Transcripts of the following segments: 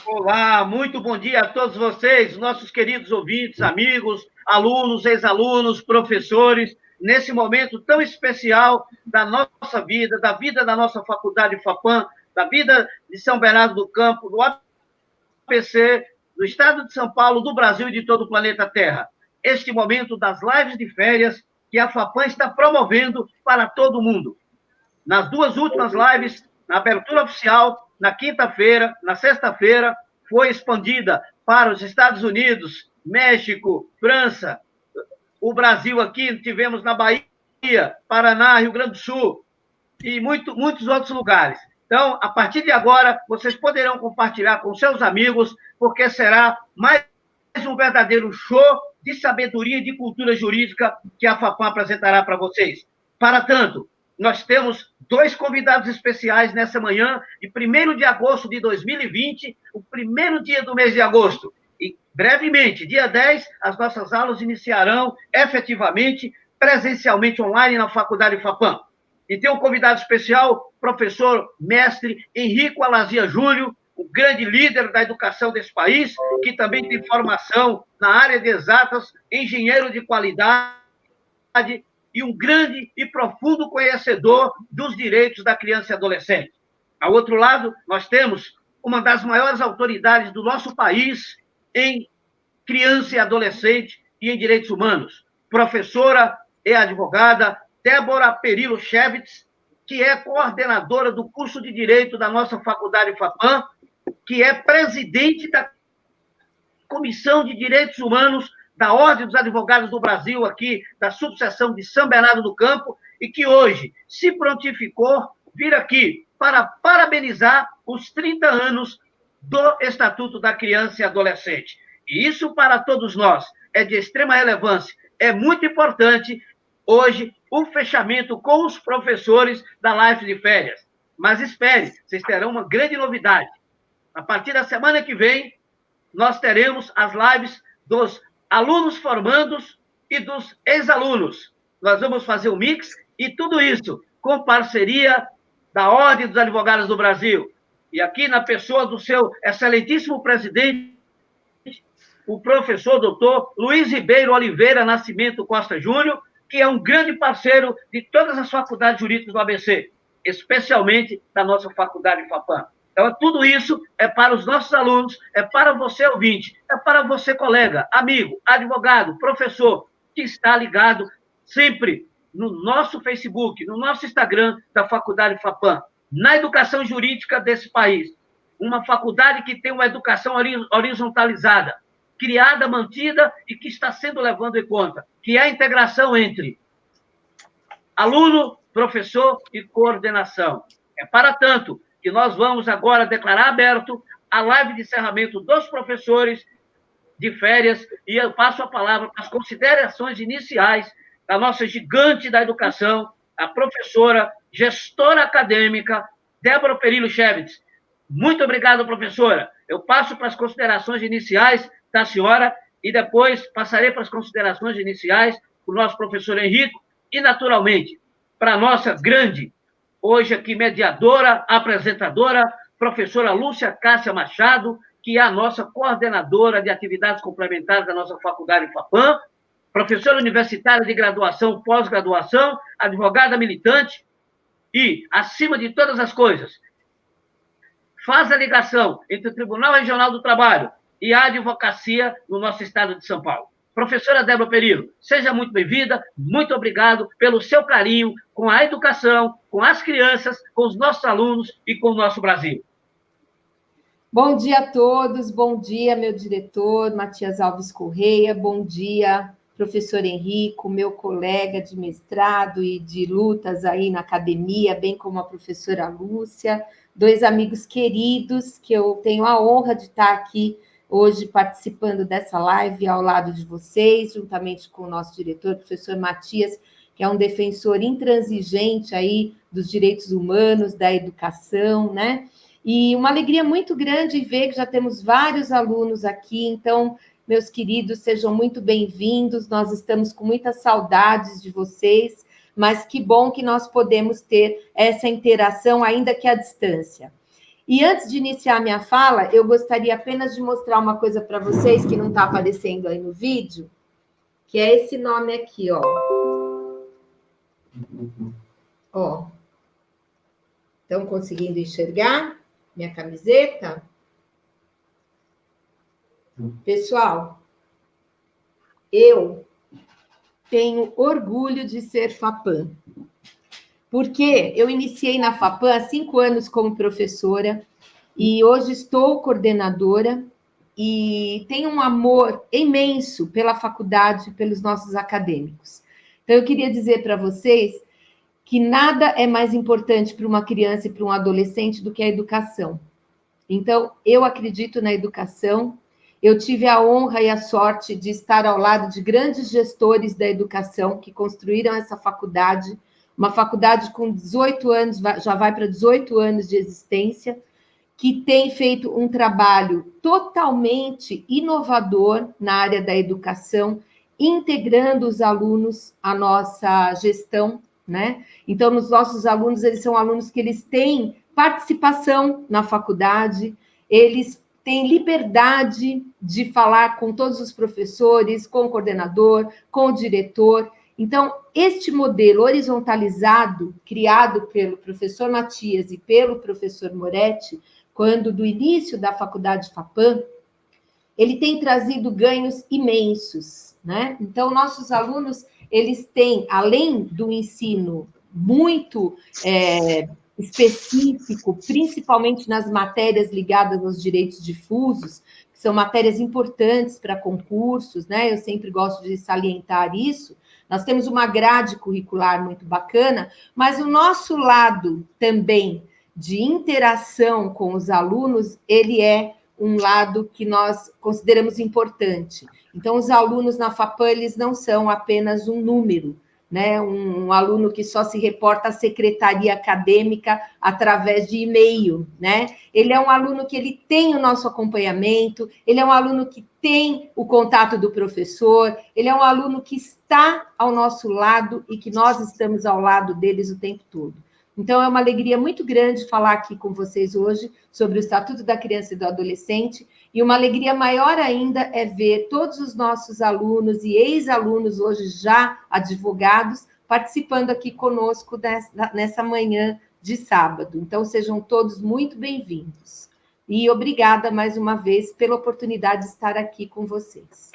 Olá, muito bom dia a todos vocês, nossos queridos ouvintes, amigos, alunos, ex-alunos, professores, nesse momento tão especial da nossa vida, da vida da nossa faculdade FAPAM, da vida de São Bernardo do Campo, do ABC, do estado de São Paulo, do Brasil e de todo o planeta Terra. Este momento das lives de férias que a FAPAM está promovendo para todo mundo. Nas duas últimas lives, na abertura oficial, na quinta-feira, na sexta-feira, foi expandida para os Estados Unidos, México, França, o Brasil aqui, tivemos na Bahia, Paraná, Rio Grande do Sul e muitos outros lugares. Então, a partir de agora, vocês poderão compartilhar com seus amigos, porque será mais um verdadeiro show de sabedoria e de cultura jurídica que a FAPAM apresentará para vocês. Para tanto, nós temos dois convidados especiais nessa manhã, de 1º de agosto de 2020, o primeiro dia do mês de agosto. E, brevemente, dia 10, as nossas aulas iniciarão efetivamente, presencialmente online na Faculdade FAPAM. E tem um convidado especial, professor mestre Henrico Alazia Júnior, o grande líder da educação desse país, que também tem formação na área de exatas, engenheiro de qualidade, e um grande e profundo conhecedor dos direitos da criança e adolescente. Ao outro lado, nós temos uma das maiores autoridades do nosso país em criança e adolescente e em direitos humanos, professora e advogada Débora Perillo Chevitz, que é coordenadora do curso de Direito da nossa faculdade FAPAM, que é presidente da Comissão de Direitos Humanos da Ordem dos Advogados do Brasil, aqui da subseção de São Bernardo do Campo, e que hoje se prontificou vir aqui para parabenizar os 30 anos do Estatuto da Criança e Adolescente. E isso, para todos nós, é de extrema relevância. É muito importante, hoje, o fechamento com os professores da live de férias. Mas espere, vocês terão uma grande novidade. A partir da semana que vem, nós teremos as lives dos alunos formandos e dos ex-alunos. Nós vamos fazer um mix e tudo isso com parceria da Ordem dos Advogados do Brasil. E aqui na pessoa do seu excelentíssimo presidente, o professor doutor Luiz Ribeiro Oliveira Nascimento Costa Júnior, que é um grande parceiro de todas as faculdades jurídicas do ABC, especialmente da nossa faculdade FAPAM. Então, tudo isso é para os nossos alunos, é para você, ouvinte, é para você, colega, amigo, advogado, professor, que está ligado sempre no nosso Facebook, no nosso Instagram da Faculdade FAPAM, na educação jurídica desse país. Uma faculdade que tem uma educação horizontalizada, criada, mantida e que está sendo levando em conta, que é a integração entre aluno, professor e coordenação. É para tanto que nós vamos agora declarar aberto a live de encerramento dos professores de férias e eu passo a palavra para as considerações iniciais da nossa gigante da educação, a professora, gestora acadêmica, Débora Perillo Chevitz. Muito obrigado, professora. Eu passo para as considerações iniciais da senhora e depois passarei para as considerações iniciais do nosso professor Henrico e, naturalmente, para a nossa grande, hoje aqui, mediadora, apresentadora, professora Lúcia Cássia Machado, que é a nossa coordenadora de atividades complementares da nossa faculdade FAPAM, professora universitária de graduação, pós-graduação, advogada militante e, acima de todas as coisas, faz a ligação entre o Tribunal Regional do Trabalho e a advocacia no nosso estado de São Paulo. Professora Débora Perillo, seja muito bem-vinda, muito obrigado pelo seu carinho com a educação, com as crianças, com os nossos alunos e com o nosso Brasil. Bom dia a todos, bom dia, meu diretor, Matias Alves Correia, bom dia, professor Henrico, meu colega de mestrado e de lutas aí na academia, bem como a professora Lúcia, dois amigos queridos que eu tenho a honra de estar aqui hoje participando dessa live ao lado de vocês, juntamente com o nosso diretor, professor Matias, que é um defensor intransigente aí dos direitos humanos, da educação, né? E uma alegria muito grande ver que já temos vários alunos aqui, então Meus queridos, sejam muito bem-vindos. Nós estamos com muitas saudades de vocês, mas que bom que nós podemos ter essa interação, ainda que à distância. E antes de iniciar minha fala, eu gostaria apenas de mostrar uma coisa para vocês que não está aparecendo aí no vídeo, que é esse nome aqui, ó. Ó. Estão conseguindo enxergar minha camiseta? Pessoal, eu tenho orgulho de ser FAPAM, porque eu iniciei na FAPAM há 5 anos como professora e hoje estou coordenadora e tenho um amor imenso pela faculdade, pelos nossos acadêmicos. Então, eu queria dizer para vocês que nada é mais importante para uma criança e para um adolescente do que a educação. Então, eu acredito na educação. Eu tive a honra e a sorte de estar ao lado de grandes gestores da educação que construíram essa faculdade, uma faculdade com 18 anos, já vai para 18 anos de existência, que tem feito um trabalho totalmente inovador na área da educação, integrando os alunos à nossa gestão, né? Então, os nossos alunos, eles são alunos que eles têm participação na faculdade, eles têm liberdade de falar com todos os professores, com o coordenador, com o diretor. Então, este modelo horizontalizado, criado pelo professor Matias e pelo professor Moretti, quando do início da faculdade FAPAM, ele tem trazido ganhos imensos, né? Então, nossos alunos, eles têm, além do ensino muito específico, principalmente nas matérias ligadas aos direitos difusos, que são matérias importantes para concursos, né? Eu sempre gosto de salientar isso. Nós temos uma grade curricular muito bacana, mas o nosso lado também de interação com os alunos, ele é um lado que nós consideramos importante. Então, os alunos na FAPAM, eles não são apenas um número, né? Um aluno que só se reporta à secretaria acadêmica através de e-mail, né? Ele é um aluno que ele tem o nosso acompanhamento, ele é um aluno que tem o contato do professor, ele é um aluno que está ao nosso lado e que nós estamos ao lado deles o tempo todo. Então, é uma alegria muito grande falar aqui com vocês hoje sobre o Estatuto da Criança e do Adolescente, e uma alegria maior ainda é ver todos os nossos alunos e ex-alunos, hoje já advogados, participando aqui conosco nessa manhã de sábado. Então, sejam todos muito bem-vindos. E obrigada, mais uma vez, pela oportunidade de estar aqui com vocês.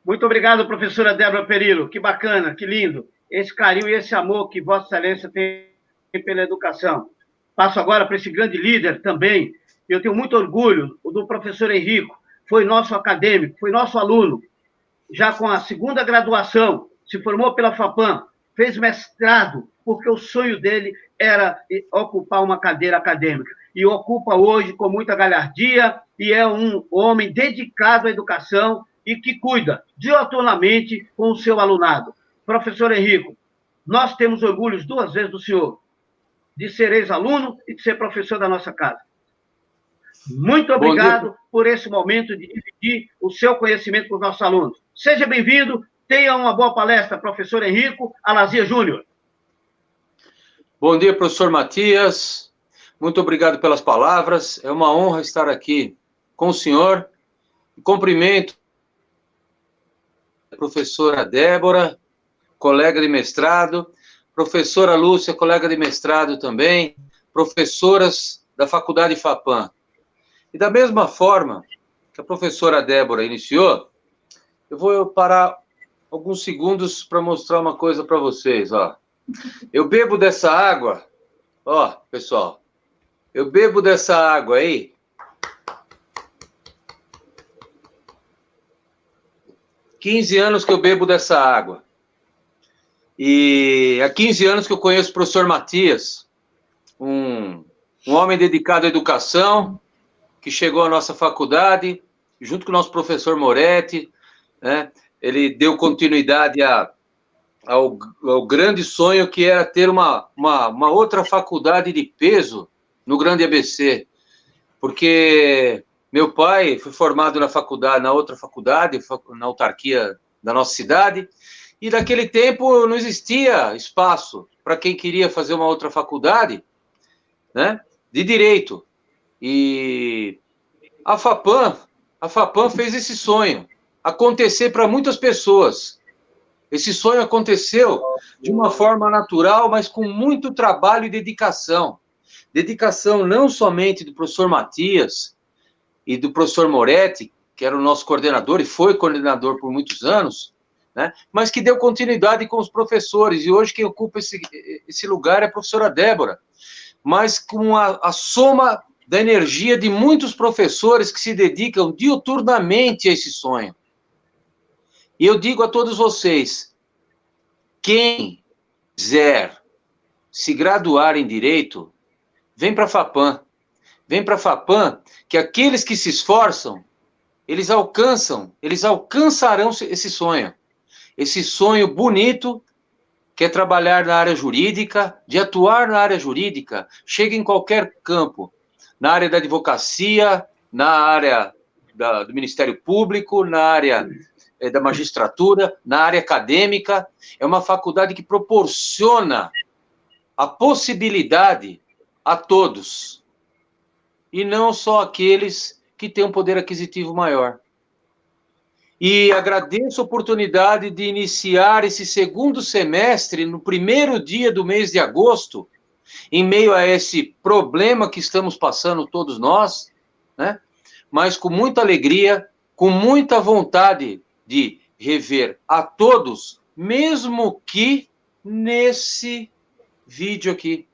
Muito obrigado, professora Débora Perillo. Que bacana, que lindo. Esse carinho e esse amor que Vossa Excelência tem pela educação. Passo agora para esse grande líder também. Eu tenho muito orgulho do professor Henrico, foi nosso acadêmico, foi nosso aluno, já com a 2ª graduação, se formou pela FAPAM, fez mestrado, porque o sonho dele era ocupar uma cadeira acadêmica. E ocupa hoje com muita galhardia, e é um homem dedicado à educação e que cuida dioturnamente com o seu alunado. Professor Henrico, nós temos orgulho 2 vezes do senhor, de ser ex-aluno e de ser professor da nossa casa. Muito obrigado por esse momento de dividir o seu conhecimento com os nossos alunos. Seja bem-vindo, tenha uma boa palestra, professor Henrico Alazia Júnior. Bom dia, professor Matias. Muito obrigado pelas palavras. É uma honra estar aqui com o senhor. Cumprimento a professora Débora, colega de mestrado, professora Lúcia, colega de mestrado também, professoras da Faculdade FAPAM. E da mesma forma que a professora Débora iniciou, eu vou parar alguns segundos para mostrar uma coisa para vocês, ó. Eu bebo dessa água, ó, pessoal, eu bebo dessa água aí, há 15 anos que eu bebo dessa água. E há 15 anos que eu conheço o professor Matias, um homem dedicado à educação, que chegou à nossa faculdade, junto com o nosso professor Moretti, né? Ele deu continuidade ao grande sonho que era ter uma outra faculdade de peso no Grande ABC, porque Meu pai foi formado na faculdade, na outra faculdade, na autarquia da nossa cidade, e naquele tempo não existia espaço para quem queria fazer uma outra faculdade, né, de direito. E a FAPAM fez esse sonho acontecer para muitas pessoas. Esse sonho aconteceu de uma forma natural, mas com muito trabalho e dedicação. Dedicação não somente do professor Matias e do professor Moretti, que era o nosso coordenador e foi coordenador por muitos anos, né? Mas que deu continuidade com os professores. E hoje quem ocupa esse lugar é a professora Débora. Mas com a soma da energia de muitos professores que se dedicam diuturnamente a esse sonho. E eu digo a todos vocês, quem quiser se graduar em Direito, vem para a FAPAM. Vem para a FAPAM, que aqueles que se esforçam, eles alcançarão esse sonho bonito, que é trabalhar na área jurídica, de atuar na área jurídica, chega em qualquer campo, na área da advocacia, na área do Ministério Público, na área da magistratura, na área acadêmica. É uma faculdade que proporciona a possibilidade a todos, e não só aqueles que têm um poder aquisitivo maior. E agradeço a oportunidade de iniciar esse segundo semestre no primeiro dia do mês de agosto, em meio a esse problema que estamos passando todos nós, né? Mas com muita alegria, com muita vontade de rever a todos, mesmo que nesse vídeo aqui.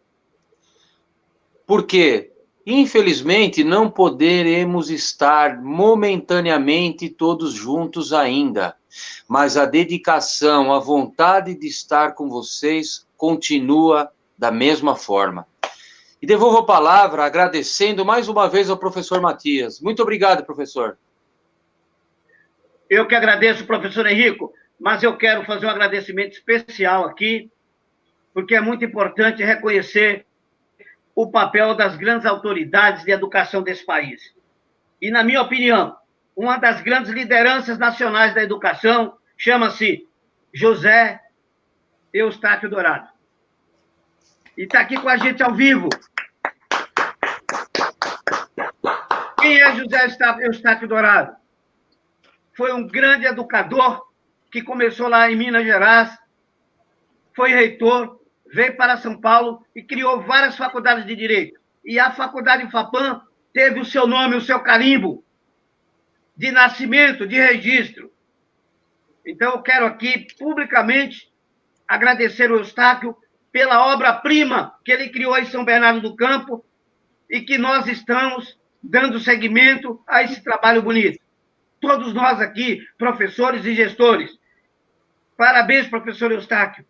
Porque, infelizmente, não poderemos estar momentaneamente todos juntos ainda, mas a dedicação, a vontade de estar com vocês continua da mesma forma. E devolvo a palavra agradecendo mais uma vez ao professor Matias. Muito obrigado, professor. Eu que agradeço, professor Henrico, mas eu quero fazer um agradecimento especial aqui, porque é muito importante reconhecer o papel das grandes autoridades de educação desse país. E, na minha opinião, uma das grandes lideranças nacionais da educação chama-se José Eustáquio Dourado. E está aqui com a gente ao vivo. Quem é José Eustáquio Dourado? Foi um grande educador que começou lá em Minas Gerais, foi reitor, veio para São Paulo e criou várias faculdades de direito. E a faculdade FAPAM teve o seu nome, o seu carimbo de nascimento, de registro. Então, eu quero aqui, publicamente, agradecer o Eustáquio pela obra-prima que ele criou em São Bernardo do Campo e que nós estamos dando seguimento a esse trabalho bonito. Todos nós aqui, professores e gestores, parabéns, professor Eustáquio.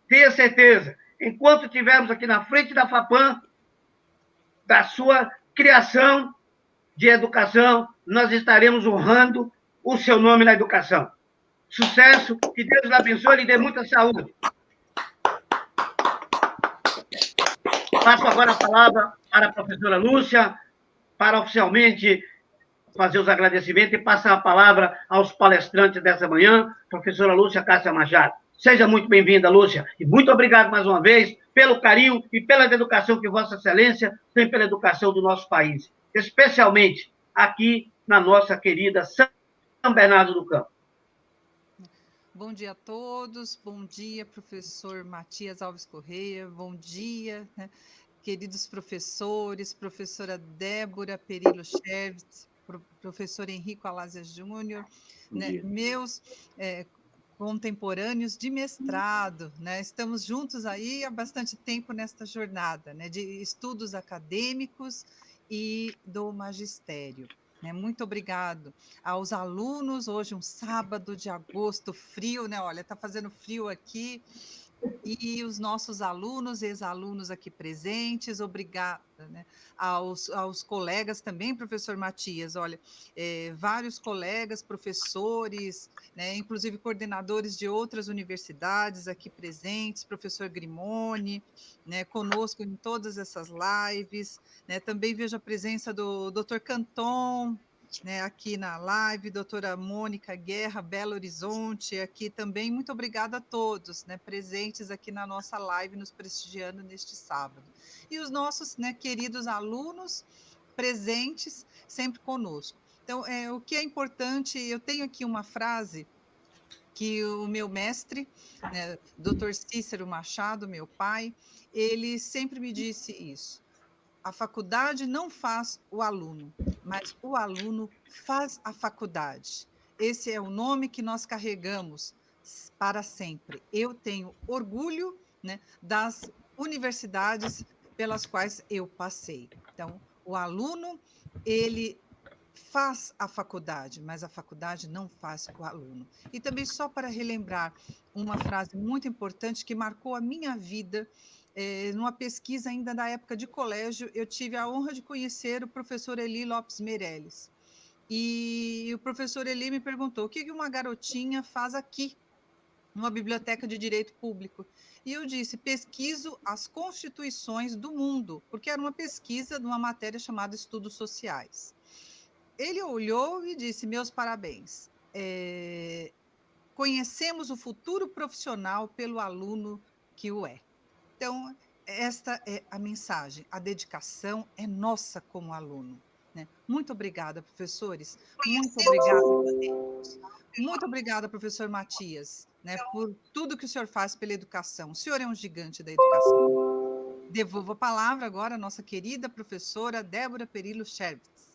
Tenha certeza, enquanto estivermos aqui na frente da FAPAM, da sua criação de educação, nós estaremos honrando o seu nome na educação. Sucesso, que Deus lhe abençoe e lhe dê muita saúde. Passo agora a palavra para a professora Lúcia, para oficialmente fazer os agradecimentos e passar a palavra aos palestrantes dessa manhã, professora Lúcia Cássia Machado. Seja muito bem-vinda, Lúcia, e muito obrigado mais uma vez pelo carinho e pela educação que Vossa Excelência tem pela educação do nosso país, especialmente aqui na nossa querida São Bernardo do Campo. Bom dia a todos, bom dia, professor Matias Alves Correia, bom dia, né, queridos professores, professora Débora Perillo Cherves, professor Henrico Alásia Júnior, né, meus contemporâneos de mestrado, né, estamos juntos aí há bastante tempo nesta jornada, né, de estudos acadêmicos e do magistério. Muito obrigado aos alunos, hoje um sábado de agosto, frio, né? Olha, está fazendo frio aqui, e os nossos alunos, ex-alunos aqui presentes, obrigada, né? Aos colegas também, professor Matias, olha, vários colegas, professores, né, inclusive coordenadores de outras universidades aqui presentes, professor Grimone, né, conosco em todas essas lives, né, também vejo a presença do Dr. Canton, né, aqui na live, doutora Mônica Guerra, Belo Horizonte, aqui também. Muito obrigada a todos, né, presentes aqui na nossa live, nos prestigiando neste sábado. E os nossos, né, queridos alunos presentes sempre conosco. Então, o que é importante, eu tenho aqui uma frase que o meu mestre, né, Dr. Cícero Machado, meu pai, ele sempre me disse isso. A faculdade não faz o aluno, mas o aluno faz a faculdade. Esse é o nome que nós carregamos para sempre. Eu tenho orgulho, né, das universidades pelas quais eu passei. Então, o aluno, ele faz a faculdade, mas a faculdade não faz o aluno. E também, só para relembrar uma frase muito importante que marcou a minha vida, numa pesquisa ainda da época de colégio, eu tive a honra de conhecer o professor Eli Lopes Meirelles. E o professor Eli me perguntou: o que uma garotinha faz aqui, numa biblioteca de direito público? E eu disse: pesquiso as constituições do mundo, porque era uma pesquisa de uma matéria chamada Estudos Sociais. Ele olhou e disse: meus parabéns. Conhecemos o futuro profissional pelo aluno que o é. Então, esta é a mensagem. A dedicação é nossa como aluno, né? Muito obrigada, professores. Muito obrigada. Muito obrigada, professor Matias, né, por tudo que o senhor faz pela educação. O senhor é um gigante da educação. Devolvo a palavra agora à nossa querida professora Débora Perillo Chervitz.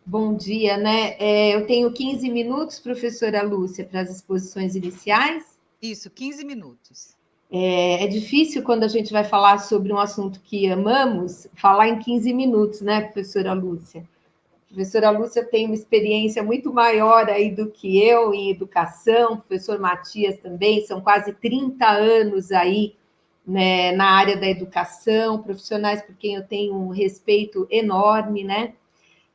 Bom dia, né? Eu tenho 15 minutos, professora Lúcia, para as exposições iniciais. Isso, 15 minutos. É difícil, quando a gente vai falar sobre um assunto que amamos, falar em 15 minutos, né, professora Lúcia? A professora Lúcia tem uma experiência muito maior aí do que eu em educação, o professor Matias também, são quase 30 anos aí, né, na área da educação, profissionais por quem eu tenho um respeito enorme, né?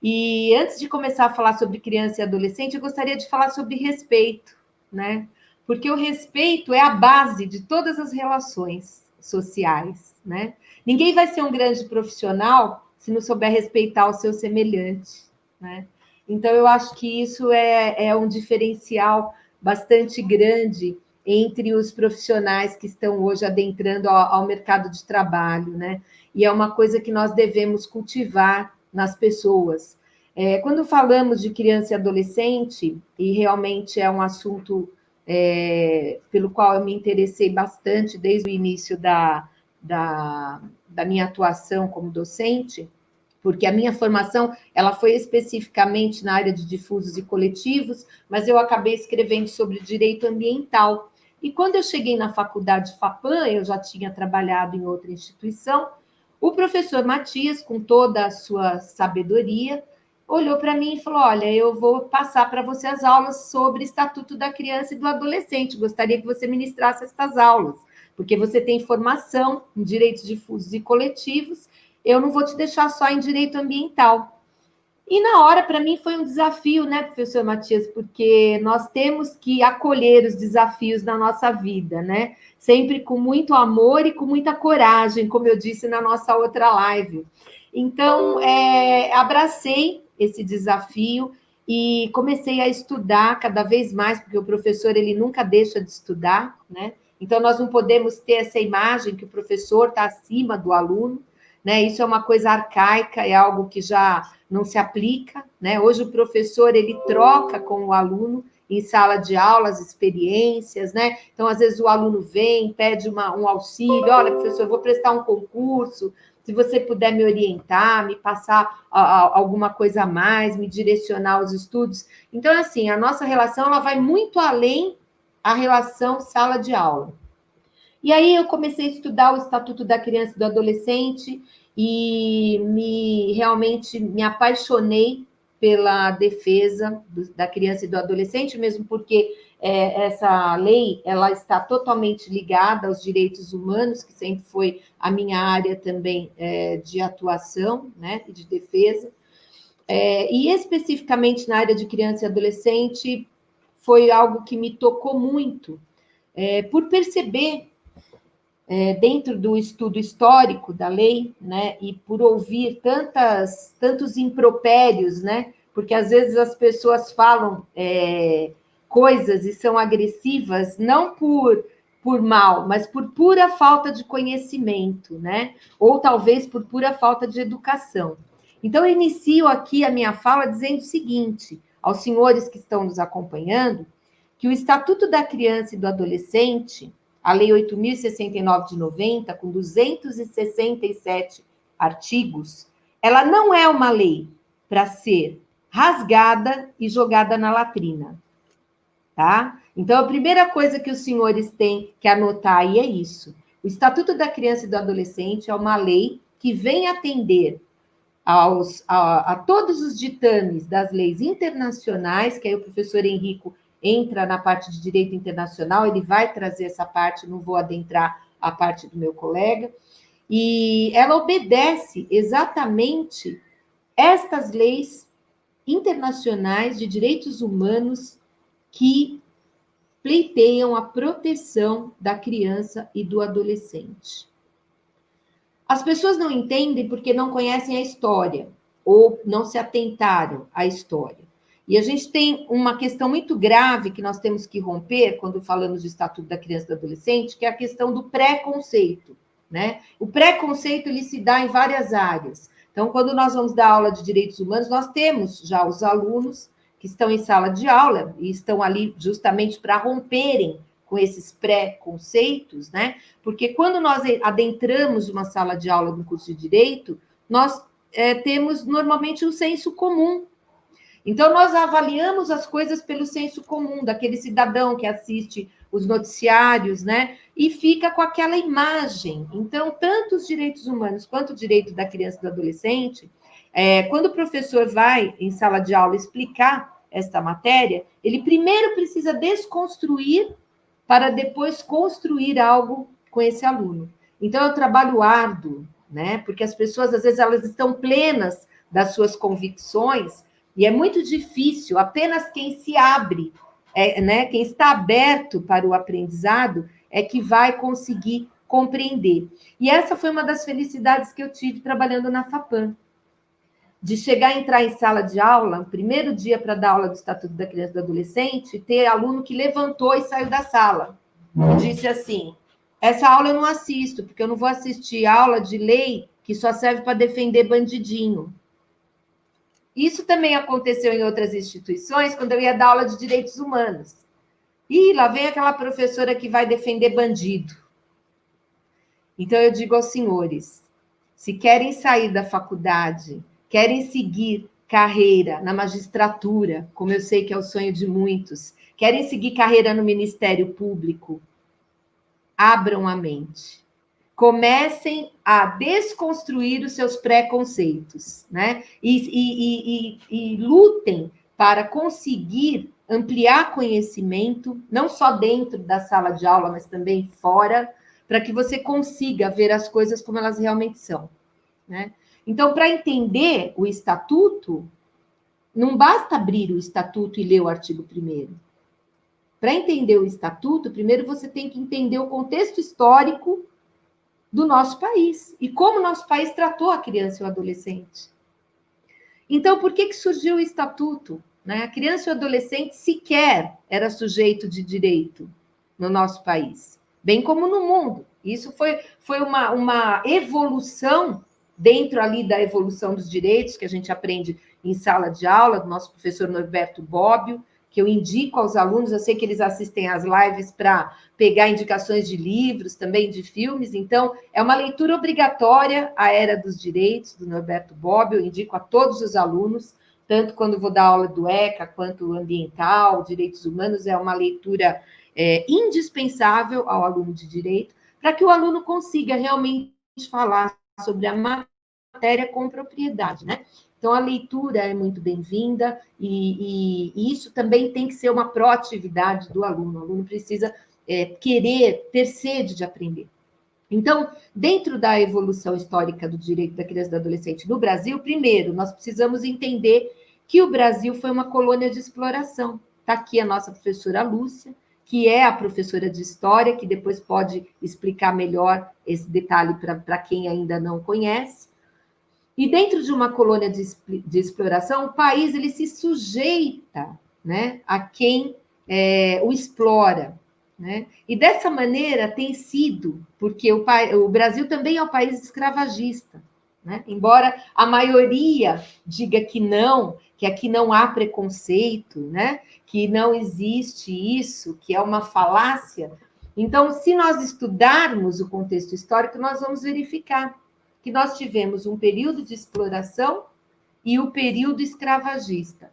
E antes de começar a falar sobre criança e adolescente, eu gostaria de falar sobre respeito, né? Porque o respeito é a base de todas as relações sociais, né? Ninguém vai ser um grande profissional se não souber respeitar o seu semelhante, né? Então, eu acho que isso é um diferencial bastante grande entre os profissionais que estão hoje adentrando ao mercado de trabalho, né? E é uma coisa que nós devemos cultivar nas pessoas. Quando falamos de criança e adolescente, e realmente é um assunto pelo qual eu me interessei bastante desde o início da minha atuação como docente, porque a minha formação ela foi especificamente na área de difusos e coletivos, mas eu acabei escrevendo sobre direito ambiental. E quando eu cheguei na faculdade FAPAM, eu já tinha trabalhado em outra instituição, o professor Matias, com toda a sua sabedoria, olhou para mim e falou: olha, eu vou passar para você as aulas sobre Estatuto da Criança e do Adolescente, gostaria que você ministrasse estas aulas, porque você tem formação em direitos difusos e coletivos, eu não vou te deixar só em direito ambiental. E na hora, para mim, foi um desafio, né, professor Matias, porque nós temos que acolher os desafios da nossa vida, né? Sempre com muito amor e com muita coragem, como eu disse na nossa outra live. Então, abracei esse desafio e comecei a estudar cada vez mais, porque o professor, ele nunca deixa de estudar, né? Então, nós não podemos ter essa imagem que o professor está acima do aluno, né? Isso é uma coisa arcaica, é algo que já não se aplica, né? Hoje o professor, ele troca com o aluno em sala de aula as experiências, né? Então, às vezes o aluno vem, pede um auxílio: olha, professor, eu vou prestar um concurso, se você puder me orientar, me passar alguma coisa a mais, me direcionar aos estudos. Então, assim, a nossa relação, ela vai muito além da relação sala de aula. E aí eu comecei a estudar o Estatuto da Criança e do Adolescente e realmente me apaixonei pela defesa da criança e do adolescente, mesmo porque essa lei ela está totalmente ligada aos direitos humanos, que sempre foi a minha área também de atuação, né, e de defesa. E especificamente na área de criança e adolescente, foi algo que me tocou muito, por perceber dentro do estudo histórico da lei, né, e por ouvir tantos impropérios, né, porque às vezes as pessoas falam coisas e são agressivas, não por mal, mas por pura falta de conhecimento, né, ou talvez por pura falta de educação. Então, eu inicio aqui a minha fala dizendo o seguinte, aos senhores que estão nos acompanhando, que o Estatuto da Criança e do Adolescente, a Lei 8.069 de 90, com 267 artigos, ela não é uma lei para ser rasgada e jogada na latrina, tá? Então, a primeira coisa que os senhores têm que anotar aí é isso. O Estatuto da Criança e do Adolescente é uma lei que vem atender a todos os ditames das leis internacionais, que aí o professor Henrico entra na parte de direito internacional, ele vai trazer essa parte, não vou adentrar a parte do meu colega, e ela obedece exatamente estas leis internacionais de direitos humanos que pleiteiam a proteção da criança e do adolescente. As pessoas não entendem porque não conhecem a história ou não se atentaram à história. E a gente tem uma questão muito grave que nós temos que romper quando falamos do Estatuto da Criança e do Adolescente, que é a questão do preconceito, né? O preconceito ele se dá em várias áreas. Então, quando nós vamos dar aula de direitos humanos, nós temos já os alunos que estão em sala de aula e estão ali justamente para romperem com esses preconceitos, né? Porque quando nós adentramos uma sala de aula no curso de Direito, nós temos normalmente um senso comum. Então, nós avaliamos as coisas pelo senso comum, daquele cidadão que assiste os noticiários, né? E fica com aquela imagem. Então, tanto os direitos humanos quanto o direito da criança e do adolescente, quando o professor vai em sala de aula explicar esta matéria, ele primeiro precisa desconstruir para depois construir algo com esse aluno. Então, é um trabalho árduo, né? Porque as pessoas, às vezes, elas estão plenas das suas convicções, e é muito difícil, apenas quem se abre, né? Quem está aberto para o aprendizado, é que vai conseguir compreender. E essa foi uma das felicidades que eu tive trabalhando na FAPAM, de chegar a entrar em sala de aula, no primeiro dia para dar aula do Estatuto da Criança e do Adolescente, ter aluno que levantou e saiu da sala. E disse assim, essa aula eu não assisto, porque eu não vou assistir aula de lei que só serve para defender bandidinho. Isso também aconteceu em outras instituições, quando eu ia dar aula de direitos humanos. E lá vem aquela professora que vai defender bandido. Então, eu digo aos senhores, se querem sair da faculdade, querem seguir carreira na magistratura, como eu sei que é o sonho de muitos, querem seguir carreira no Ministério Público, abram a mente. Comecem a desconstruir os seus preconceitos, né? E lutem para conseguir ampliar conhecimento, não só dentro da sala de aula, mas também fora, para que você consiga ver as coisas como elas realmente são, né? Então, para entender o estatuto, não basta abrir o estatuto e ler o artigo 1º. Para entender o estatuto, primeiro você tem que entender o contexto histórico do nosso país e como o nosso país tratou a criança e o adolescente. Então, por que surgiu o estatuto? Né? A criança e o adolescente sequer era sujeito de direito no nosso país, bem como no mundo. Isso foi uma evolução dentro ali da evolução dos direitos, que a gente aprende em sala de aula, do nosso professor Norberto Bobbio, que eu indico aos alunos, eu sei que eles assistem às lives para pegar indicações de livros, também de filmes, então é uma leitura obrigatória, A Era dos Direitos, do Norberto Bobbio, eu indico a todos os alunos, tanto quando vou dar aula do ECA, quanto ambiental, direitos humanos, é uma leitura indispensável ao aluno de direito, para que o aluno consiga realmente falar sobre a matéria com propriedade, né? Então, a leitura é muito bem-vinda e isso também tem que ser uma proatividade do aluno. O aluno precisa querer, ter sede de aprender. Então, dentro da evolução histórica do direito da criança e do adolescente no Brasil, primeiro, nós precisamos entender que o Brasil foi uma colônia de exploração. Está aqui a nossa professora Lúcia, que é a professora de história, que depois pode explicar melhor esse detalhe para quem ainda não conhece. E dentro de uma colônia de exploração, o país ele se sujeita, né, a quem o explora. Né? E dessa maneira tem sido, porque o Brasil também é um país escravagista. Né? Embora a maioria diga que aqui não há preconceito, né? Que não existe isso, que é uma falácia. Então, se nós estudarmos o contexto histórico, nós vamos verificar que nós tivemos um período de exploração e o período escravagista.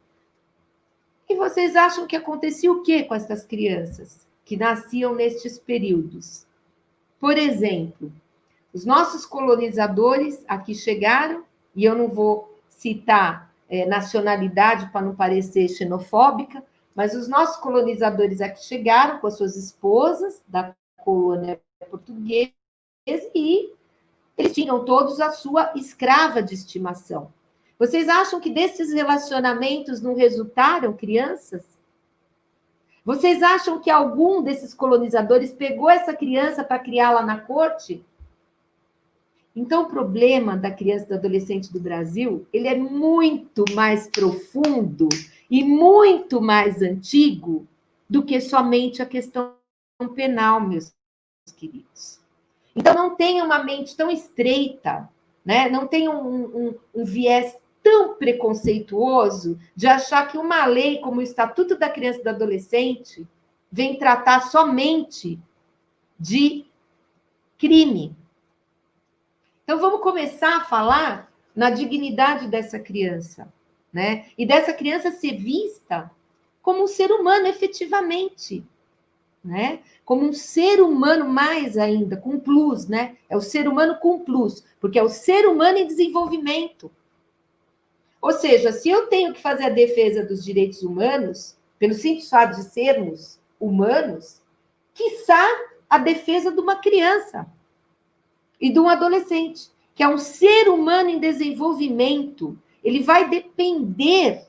E vocês acham que acontecia o quê com essas crianças que nasciam nestes períodos? Por exemplo, os nossos colonizadores aqui chegaram, e eu não vou citar nacionalidade para não parecer xenofóbica, mas os nossos colonizadores aqui chegaram com as suas esposas da colônia portuguesa e eles tinham todos a sua escrava de estimação. Vocês acham que desses relacionamentos não resultaram crianças? Vocês acham que algum desses colonizadores pegou essa criança para criá-la na corte? Então, o problema da criança e do adolescente do Brasil, ele é muito mais profundo e muito mais antigo do que somente a questão penal, meus queridos. Então, não tenha uma mente tão estreita, né? Não tenha um viés tão preconceituoso de achar que uma lei como o Estatuto da Criança e do Adolescente vem tratar somente de crime. Então, vamos começar a falar na dignidade dessa criança, né? E dessa criança ser vista como um ser humano efetivamente, né? Como um ser humano mais ainda, com plus, né? É o ser humano com plus, porque é o ser humano em desenvolvimento. Ou seja, se eu tenho que fazer a defesa dos direitos humanos, pelo simples fato de sermos humanos, quiçá a defesa de uma criança e de um adolescente, que é um ser humano em desenvolvimento, ele vai depender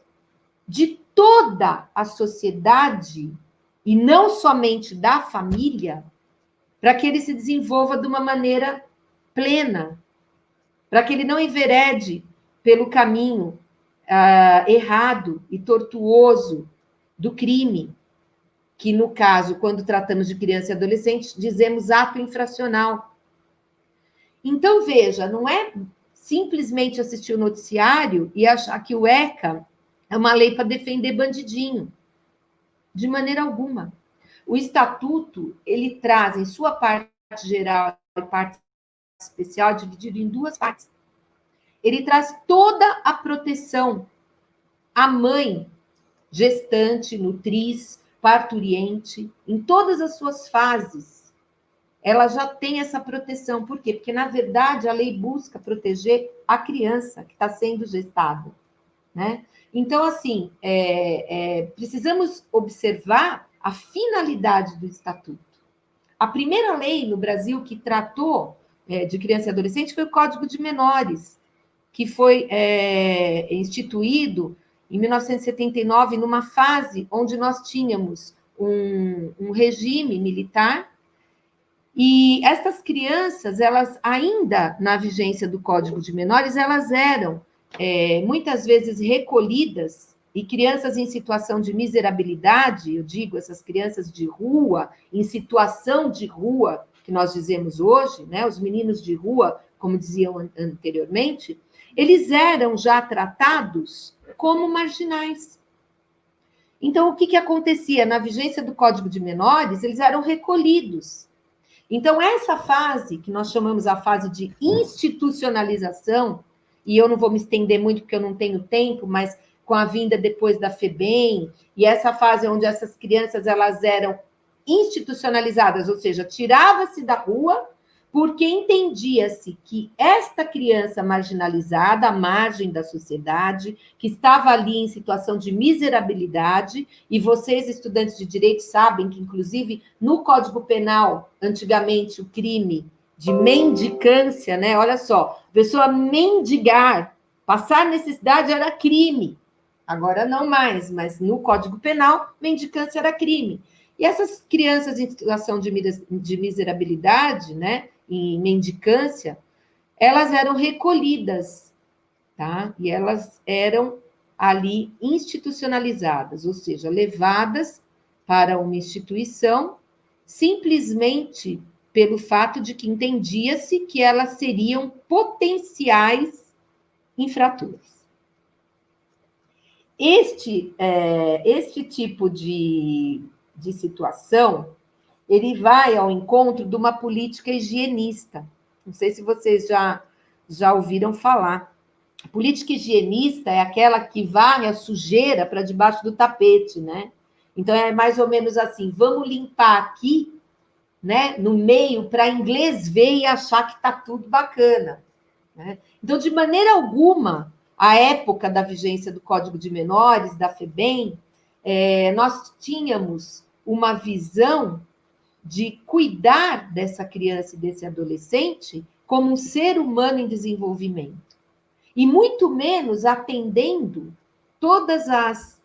de toda a sociedade e não somente da família, para que ele se desenvolva de uma maneira plena, para que ele não enverede pelo caminho errado e tortuoso do crime, que no caso, quando tratamos de criança e adolescente, dizemos ato infracional. Então, veja, não é simplesmente assistir o noticiário e achar que o ECA é uma lei para defender bandidinho. De maneira alguma. O Estatuto, ele traz em sua parte geral e parte especial, dividido em duas partes. Ele traz toda a proteção à mãe, gestante, nutriz, parturiente, em todas as suas fases. Ela já tem essa proteção. Por quê? Porque, na verdade, a lei busca proteger a criança que está sendo gestada, né? Então, assim, precisamos observar a finalidade do Estatuto. A primeira lei no Brasil que tratou de criança e adolescente foi o Código de Menores, que foi instituído em 1979, numa fase onde nós tínhamos um regime militar, e essas crianças, elas ainda, na vigência do Código de Menores, elas eram muitas vezes recolhidas, e crianças em situação de miserabilidade, eu digo, essas crianças de rua, em situação de rua, que nós dizemos hoje, né, os meninos de rua, como diziam anteriormente, eles eram já tratados como marginais. Então, o que acontecia? Na vigência do Código de Menores, eles eram recolhidos. Então, essa fase, que nós chamamos a fase de institucionalização, e eu não vou me estender muito porque eu não tenho tempo, mas com a vinda depois da FEBEM, e essa fase onde essas crianças elas eram institucionalizadas, ou seja, tirava-se da rua, porque entendia-se que esta criança marginalizada, à margem da sociedade, que estava ali em situação de miserabilidade, e vocês, estudantes de direito, sabem que, inclusive, no Código Penal, antigamente, o crime de mendicância, né? Olha só, pessoa mendigar, passar necessidade era crime. Agora não mais, mas no Código Penal, mendicância era crime. E essas crianças em situação de miserabilidade, né, em mendicância, elas eram recolhidas, tá? E elas eram ali institucionalizadas, ou seja, levadas para uma instituição simplesmente pelo fato de que entendia-se que elas seriam potenciais infratoras. Este tipo de situação, ele vai ao encontro de uma política higienista. Não sei se vocês já ouviram falar. A política higienista é aquela que varre a sujeira para debaixo do tapete, né? Então, é mais ou menos assim, vamos limpar aqui, né, no meio, para inglês ver e achar que está tudo bacana, né? Então, de maneira alguma, a época da vigência do Código de Menores, da FEBEM, nós tínhamos uma visão de cuidar dessa criança e desse adolescente como um ser humano em desenvolvimento, e muito menos atendendo todas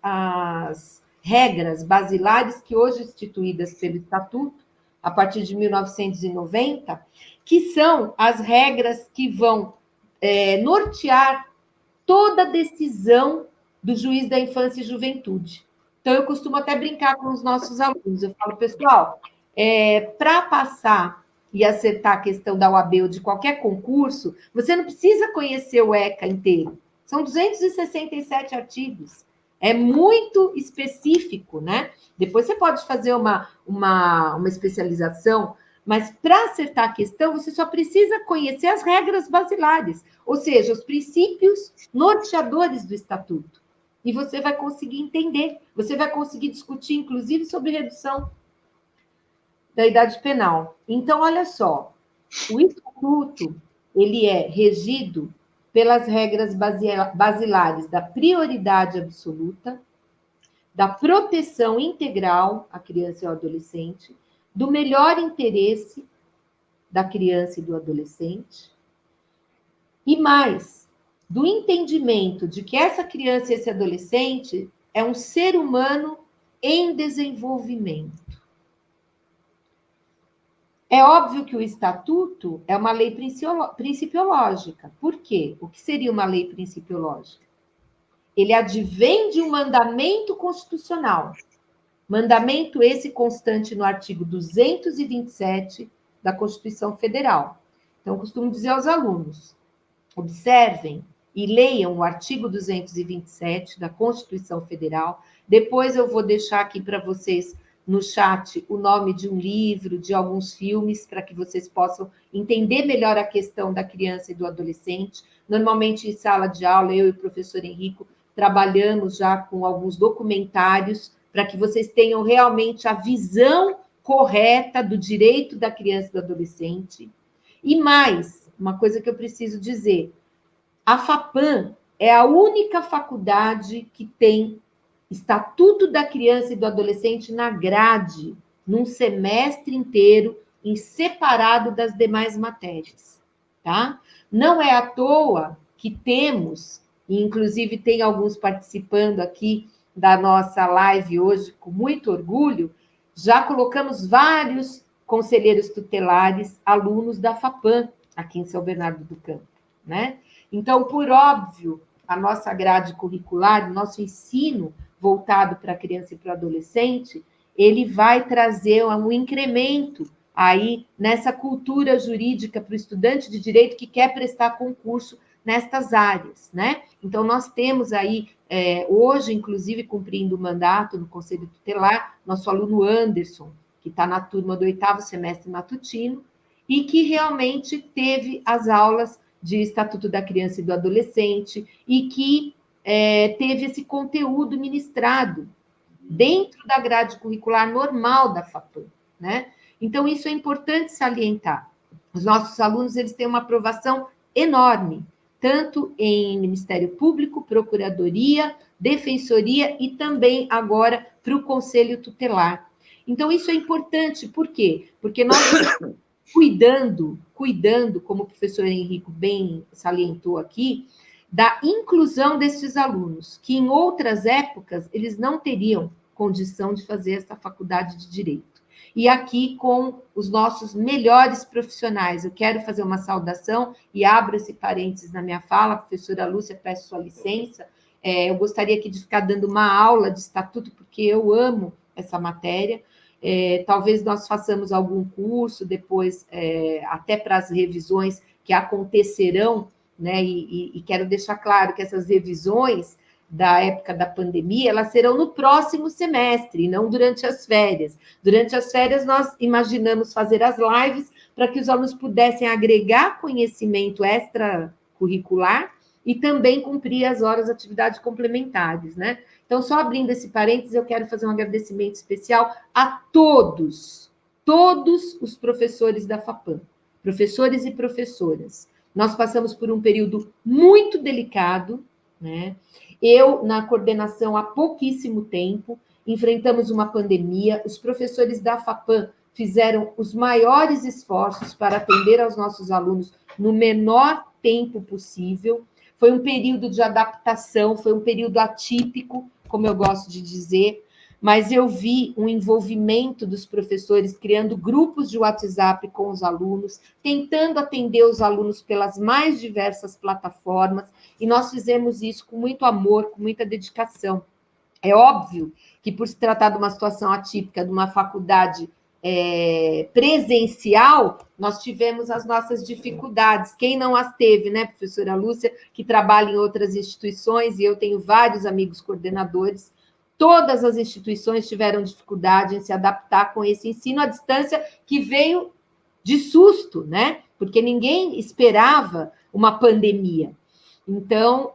as regras basilares que hoje instituídas pelo Estatuto, a partir de 1990, que são as regras que vão nortear toda decisão do juiz da infância e juventude. Então, eu costumo até brincar com os nossos alunos. Eu falo, pessoal, para passar e acertar a questão da OAB ou de qualquer concurso, você não precisa conhecer o ECA inteiro. São 267 artigos. É muito específico, né? Depois você pode fazer uma especialização, mas para acertar a questão, você só precisa conhecer as regras basilares, ou seja, os princípios norteadores do Estatuto. E você vai conseguir entender, você vai conseguir discutir, inclusive, sobre redução da idade penal. Então, olha só, o Estatuto, ele é regido pelas regras basilares da prioridade absoluta, da proteção integral à criança e ao adolescente, do melhor interesse da criança e do adolescente, e mais, do entendimento de que essa criança e esse adolescente é um ser humano em desenvolvimento. É óbvio que o Estatuto é uma lei principiológica. Por quê? O que seria uma lei principiológica? Ele advém de um mandamento constitucional. Mandamento esse constante no artigo 227 da Constituição Federal. Então, eu costumo dizer aos alunos, observem e leiam o artigo 227 da Constituição Federal. Depois eu vou deixar aqui para vocês no chat o nome de um livro, de alguns filmes, para que vocês possam entender melhor a questão da criança e do adolescente. Normalmente, em sala de aula, eu e o professor Henrico trabalhamos já com alguns documentários para que vocês tenham realmente a visão correta do direito da criança e do adolescente. E mais, uma coisa que eu preciso dizer, a FAPAM é a única faculdade que tem Estatuto da Criança e do Adolescente na grade, num semestre inteiro, em separado das demais matérias, tá? Não é à toa que temos, e inclusive tem alguns participando aqui da nossa live hoje, com muito orgulho, já colocamos vários conselheiros tutelares, alunos da FAPAM, aqui em São Bernardo do Campo, né? Então, por óbvio, a nossa grade curricular, o nosso ensino voltado para a criança e para o adolescente, ele vai trazer um incremento aí nessa cultura jurídica para o estudante de direito que quer prestar concurso nestas áreas, né? Então, nós temos aí, hoje, inclusive, cumprindo o mandato no Conselho Tutelar, nosso aluno Anderson, que está na turma do 8º semestre matutino, e que realmente teve as aulas de Estatuto da Criança e do Adolescente, e que teve esse conteúdo ministrado dentro da grade curricular normal da FAPAM, né? Então, isso é importante salientar. Os nossos alunos, eles têm uma aprovação enorme, tanto em Ministério Público, Procuradoria, Defensoria e também agora para o Conselho Tutelar. Então, isso é importante, por quê? Porque nós estamos cuidando, como o professor Henrico bem salientou aqui, da inclusão desses alunos, que em outras épocas eles não teriam condição de fazer essa faculdade de Direito. E aqui com os nossos melhores profissionais. Eu quero fazer uma saudação e abro esse parênteses na minha fala, professora Lúcia, peço sua licença. Eu gostaria aqui de ficar dando uma aula de estatuto, porque eu amo essa matéria. Talvez nós façamos algum curso depois, até para as revisões que acontecerão, né? E quero deixar claro que essas revisões da época da pandemia, elas serão no próximo semestre, não durante as férias. Durante as férias, nós imaginamos fazer as lives para que os alunos pudessem agregar conhecimento extracurricular e também cumprir as horas de atividades complementares, né? Então, só abrindo esse parênteses, eu quero fazer um agradecimento especial a todos os professores da FAPAM, professores e professoras. Nós passamos por um período muito delicado, né? Eu, na coordenação há pouquíssimo tempo, enfrentamos uma pandemia, os professores da FAPAM fizeram os maiores esforços para atender aos nossos alunos no menor tempo possível. Foi um período de adaptação, foi um período atípico, como eu gosto de dizer, mas eu vi um envolvimento dos professores criando grupos de WhatsApp com os alunos, tentando atender os alunos pelas mais diversas plataformas, e nós fizemos isso com muito amor, com muita dedicação. É óbvio que, por se tratar de uma situação atípica, de uma faculdade presencial, nós tivemos as nossas dificuldades. Quem não as teve, né, professora Lúcia, que trabalha em outras instituições, e eu tenho vários amigos coordenadores, todas as instituições tiveram dificuldade em se adaptar com esse ensino à distância que veio de susto, né? Porque ninguém esperava uma pandemia. Então,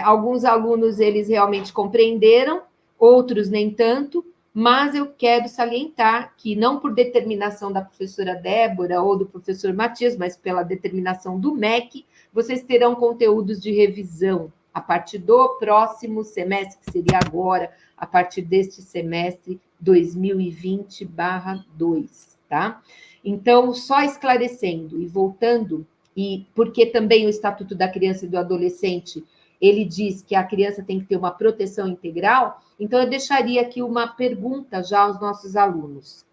alguns alunos, eles realmente compreenderam, outros nem tanto, mas eu quero salientar que, não por determinação da professora Débora ou do professor Matias, mas pela determinação do MEC, vocês terão conteúdos de revisão a partir do próximo semestre, que seria agora, a partir deste semestre 2020/2, tá? Então, só esclarecendo e voltando, e porque também o Estatuto da Criança e do Adolescente, ele diz que a criança tem que ter uma proteção integral, então eu deixaria aqui uma pergunta já aos nossos alunos.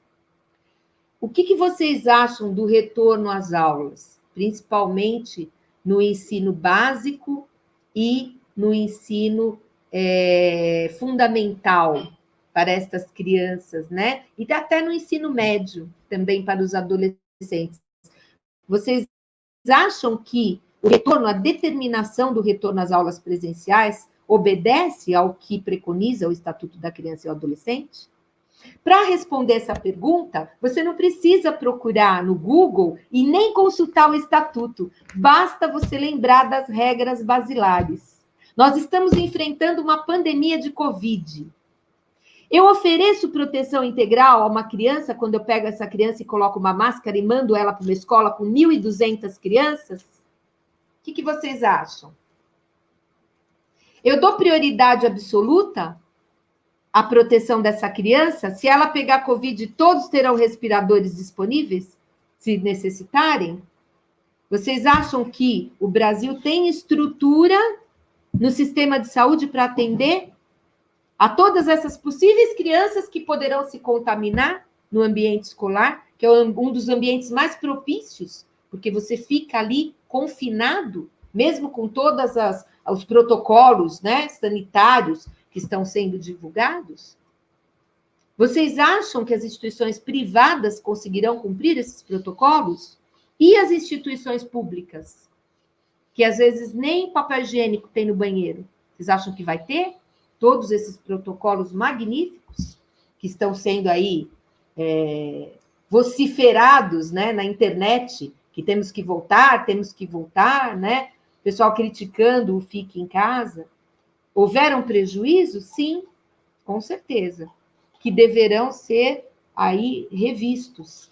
O que vocês acham do retorno às aulas, principalmente no ensino básico e no ensino fundamental para estas crianças, né? E até no ensino médio, também para os adolescentes. Vocês acham que o retorno, a determinação do retorno às aulas presenciais obedece ao que preconiza o Estatuto da Criança e do Adolescente? Para responder essa pergunta, você não precisa procurar no Google e nem consultar o Estatuto, basta você lembrar das regras basilares. Nós estamos enfrentando uma pandemia de Covid. Eu ofereço proteção integral a uma criança quando eu pego essa criança e coloco uma máscara e mando ela para uma escola com 1.200 crianças? O que vocês acham? Eu dou prioridade absoluta à proteção dessa criança? Se ela pegar Covid, todos terão respiradores disponíveis, se necessitarem? Vocês acham que o Brasil tem estrutura no sistema de saúde para atender a todas essas possíveis crianças que poderão se contaminar no ambiente escolar, que é um dos ambientes mais propícios, porque você fica ali confinado, mesmo com todos os protocolos, né, sanitários que estão sendo divulgados? Vocês acham que as instituições privadas conseguirão cumprir esses protocolos? E as instituições públicas, que às vezes nem papel higiênico tem no banheiro? Vocês acham que vai ter todos esses protocolos magníficos que estão sendo aí vociferados, né, na internet, que temos que voltar, né? O pessoal criticando o fique em casa. Houveram prejuízos? Sim, com certeza, que deverão ser aí revistos.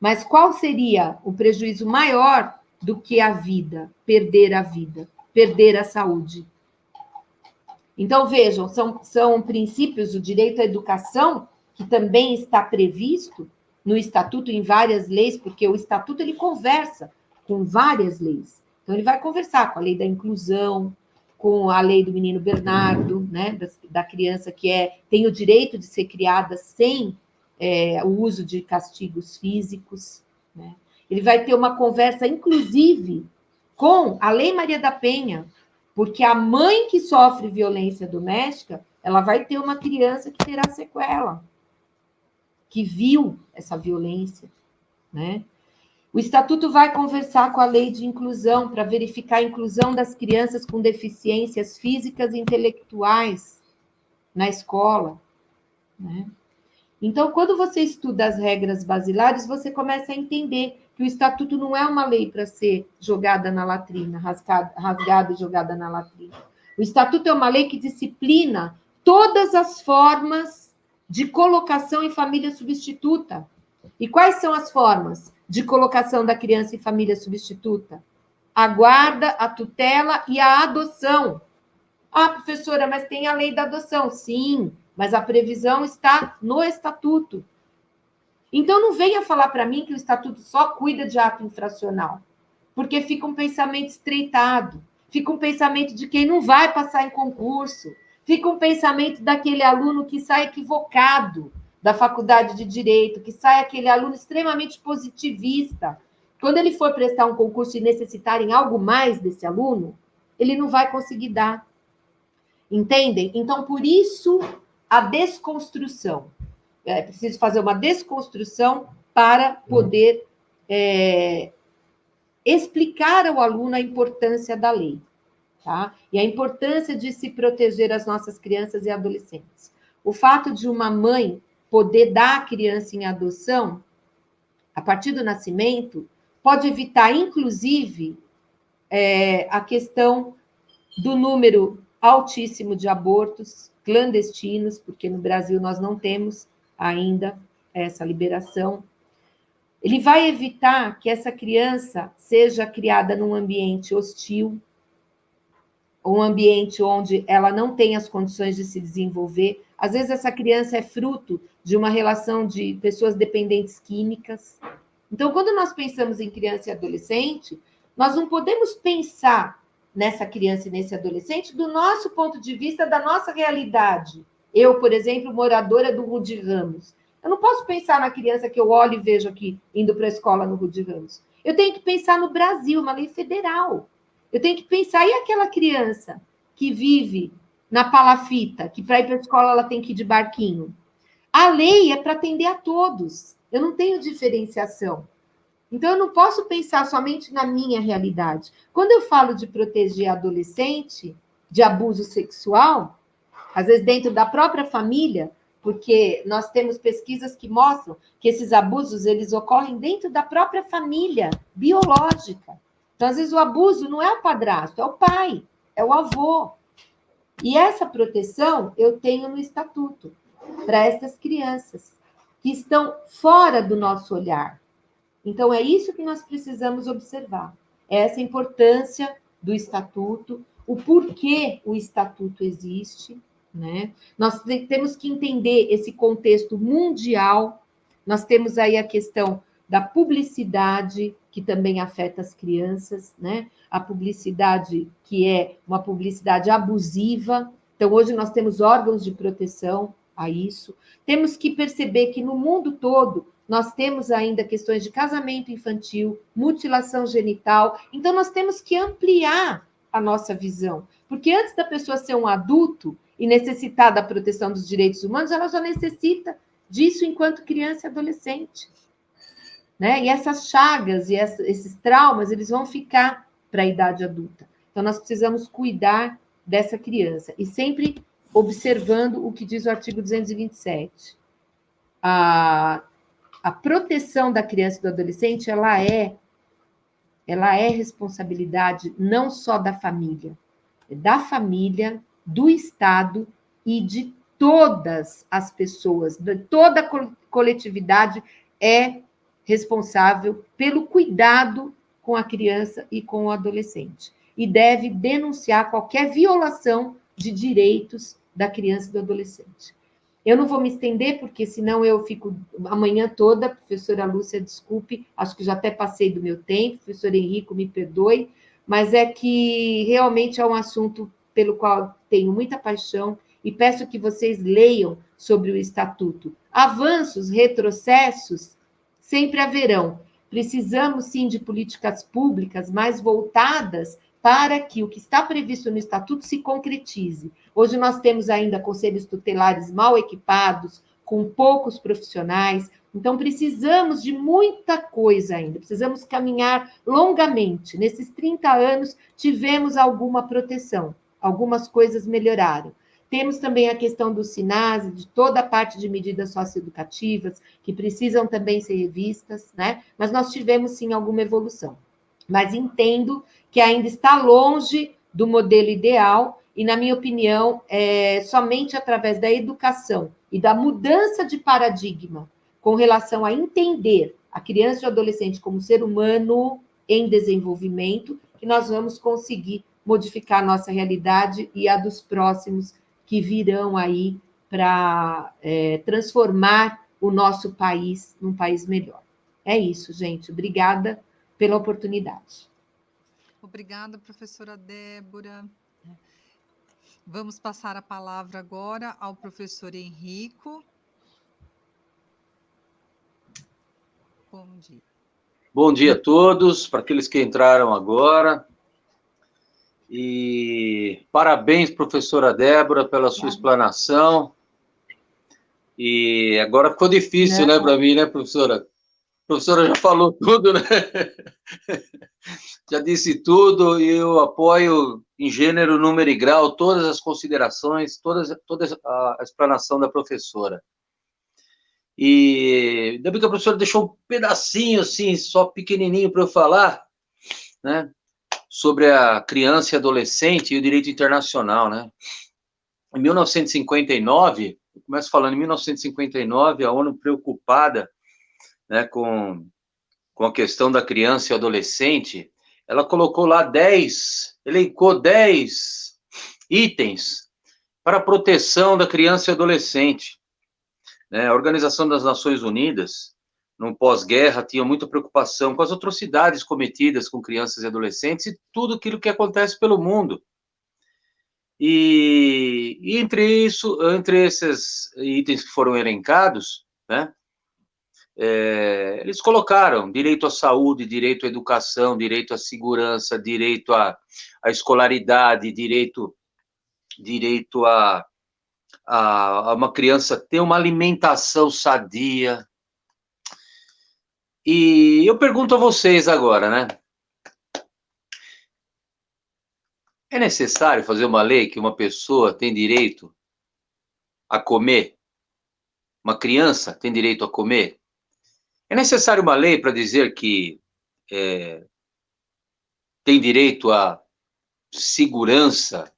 Mas qual seria o prejuízo maior do que a vida, perder a saúde? Então, vejam, são princípios, o direito à educação, que também está previsto no Estatuto, em várias leis, porque o Estatuto ele conversa com várias leis. Então, ele vai conversar com a lei da inclusão, com a lei do menino Bernardo, né, da criança que tem o direito de ser criada sem o uso de castigos físicos, né? Ele vai ter uma conversa, inclusive, com a Lei Maria da Penha, porque a mãe que sofre violência doméstica, ela vai ter uma criança que terá sequela, que viu essa violência, né? O Estatuto vai conversar com a Lei de Inclusão para verificar a inclusão das crianças com deficiências físicas e intelectuais na escola, né? Então, quando você estuda as regras basilares, você começa a entender que o Estatuto não é uma lei para ser jogada na latrina, rasgada e jogada na latrina. O Estatuto é uma lei que disciplina todas as formas de colocação em família substituta. E quais são as formas de colocação da criança em família substituta? A guarda, a tutela e a adoção. Ah, professora, mas tem a lei da adoção. Sim, mas a previsão está no Estatuto. Então, não venha falar para mim que o Estatuto só cuida de ato infracional, porque fica um pensamento estreitado, fica um pensamento de quem não vai passar em concurso, fica um pensamento daquele aluno que sai equivocado da faculdade de Direito, que sai aquele aluno extremamente positivista. Quando ele for prestar um concurso e necessitarem algo mais desse aluno, ele não vai conseguir dar. Entendem? Então, por isso, a desconstrução. É preciso fazer uma desconstrução para poder explicar ao aluno a importância da lei, tá? E a importância de se proteger as nossas crianças e adolescentes. O fato de uma mãe poder dar a criança em adoção, a partir do nascimento, pode evitar, inclusive, a questão do número altíssimo de abortos clandestinos, porque no Brasil nós não temos ainda essa liberação. Ele vai evitar que essa criança seja criada num ambiente hostil, um ambiente onde ela não tem as condições de se desenvolver. Às vezes essa criança é fruto de uma relação de pessoas dependentes químicas. Então, quando nós pensamos em criança e adolescente, nós não podemos pensar nessa criança e nesse adolescente do nosso ponto de vista, da nossa realidade. Eu, por exemplo, moradora do Rude Ramos. Eu não posso pensar na criança que eu olho e vejo aqui, indo para a escola no Rude Ramos. Eu tenho que pensar no Brasil, uma lei federal. Eu tenho que pensar, e aquela criança que vive na Palafita, que para ir para a escola ela tem que ir de barquinho? A lei é para atender a todos. Eu não tenho diferenciação. Então, eu não posso pensar somente na minha realidade. Quando eu falo de proteger adolescente de abuso sexual, às vezes dentro da própria família, porque nós temos pesquisas que mostram que esses abusos eles ocorrem dentro da própria família biológica. Então, às vezes, o abuso não é o padrasto, é o pai, é o avô. E essa proteção eu tenho no Estatuto para essas crianças que estão fora do nosso olhar. Então, é isso que nós precisamos observar. Essa importância do Estatuto, o porquê o Estatuto existe, né? Nós temos que entender esse contexto mundial. Nós temos aí a questão da publicidade, que também afeta as crianças, né? A publicidade que é uma publicidade abusiva. Então, hoje nós temos órgãos de proteção a isso. Temos que perceber que no mundo todo nós temos ainda questões de casamento infantil, mutilação genital. Então, nós temos que ampliar a nossa visão. Porque antes da pessoa ser um adulto e necessitar da proteção dos direitos humanos, ela já necessita disso enquanto criança e adolescente. Né? E essas chagas e esses traumas, eles vão ficar para a idade adulta. Então, nós precisamos cuidar dessa criança. E sempre observando o que diz o artigo 227. A proteção da criança e do adolescente, ela é responsabilidade não só da família, do Estado e de todas as pessoas, de toda a coletividade é responsável pelo cuidado com a criança e com o adolescente. E deve denunciar qualquer violação de direitos da criança e do adolescente. Eu não vou me estender, porque senão eu fico a manhã toda, professora Lúcia, desculpe, acho que já até passei do meu tempo, professor Henrico, me perdoe, mas é que realmente é um assunto pelo qual tenho muita paixão, e peço que vocês leiam sobre o Estatuto. Avanços, retrocessos, sempre haverão. Precisamos, sim, de políticas públicas mais voltadas para que o que está previsto no Estatuto se concretize. Hoje nós temos ainda conselhos tutelares mal equipados, com poucos profissionais, então precisamos de muita coisa ainda, precisamos caminhar longamente. Nesses 30 anos tivemos alguma proteção, algumas coisas melhoraram. Temos também a questão do SINASE, de toda a parte de medidas socioeducativas, que precisam também ser revistas, né? Mas nós tivemos, sim, alguma evolução. Mas entendo que ainda está longe do modelo ideal, e, na minha opinião, somente através da educação e da mudança de paradigma com relação a entender a criança e o adolescente como ser humano em desenvolvimento, que nós vamos conseguir modificar a nossa realidade e a dos próximos que virão aí para transformar o nosso país num país melhor. É isso, gente. Obrigada pela oportunidade. Obrigada, professora Débora. Vamos passar a palavra agora ao professor Henrico. Bom dia. Bom dia a todos, para aqueles que entraram agora. E parabéns, professora Débora, pela sua explanação. E agora ficou difícil, né, para mim, né, professora? A professora já falou tudo, né? Já disse tudo, e eu apoio em gênero, número e grau todas as considerações, toda a explanação da professora. E ainda bem que a professora deixou um pedacinho, assim, só pequenininho para eu falar, né? Sobre a criança e adolescente e o direito internacional, né? Em 1959, eu começo falando, em 1959, a ONU preocupada, né, com a questão da criança e adolescente, ela colocou lá elencou 10 itens para a proteção da criança e adolescente. Né? A Organização das Nações Unidas, no pós-guerra, tinha muita preocupação com as atrocidades cometidas com crianças e adolescentes e tudo aquilo que acontece pelo mundo. E entre esses itens que foram elencados, né, eles colocaram direito à saúde, direito à educação, direito à segurança, direito à escolaridade, direito a uma criança ter uma alimentação sadia. E eu pergunto a vocês agora, né? É necessário fazer uma lei que uma pessoa tem direito a comer? Uma criança tem direito a comer? É necessário uma lei para dizer que tem direito a segurança,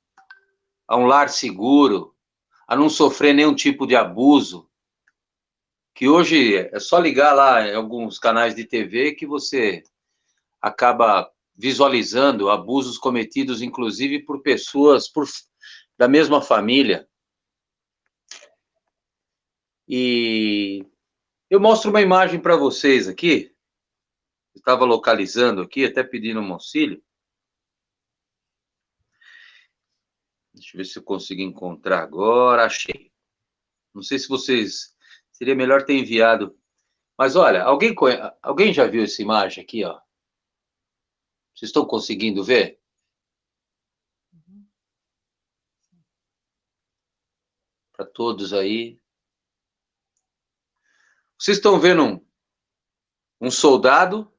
a um lar seguro, a não sofrer nenhum tipo de abuso? Que hoje é só ligar lá em alguns canais de TV que você acaba visualizando abusos cometidos, inclusive, por pessoas da mesma família. E eu mostro uma imagem para vocês aqui. Eu estava localizando aqui, até pedindo um auxílio. Deixa eu ver se eu consigo encontrar agora. Achei. Não sei se vocês... Seria melhor ter enviado. Mas, olha, alguém já viu essa imagem aqui, ó? Vocês estão conseguindo ver? Para todos aí. Vocês estão vendo um soldado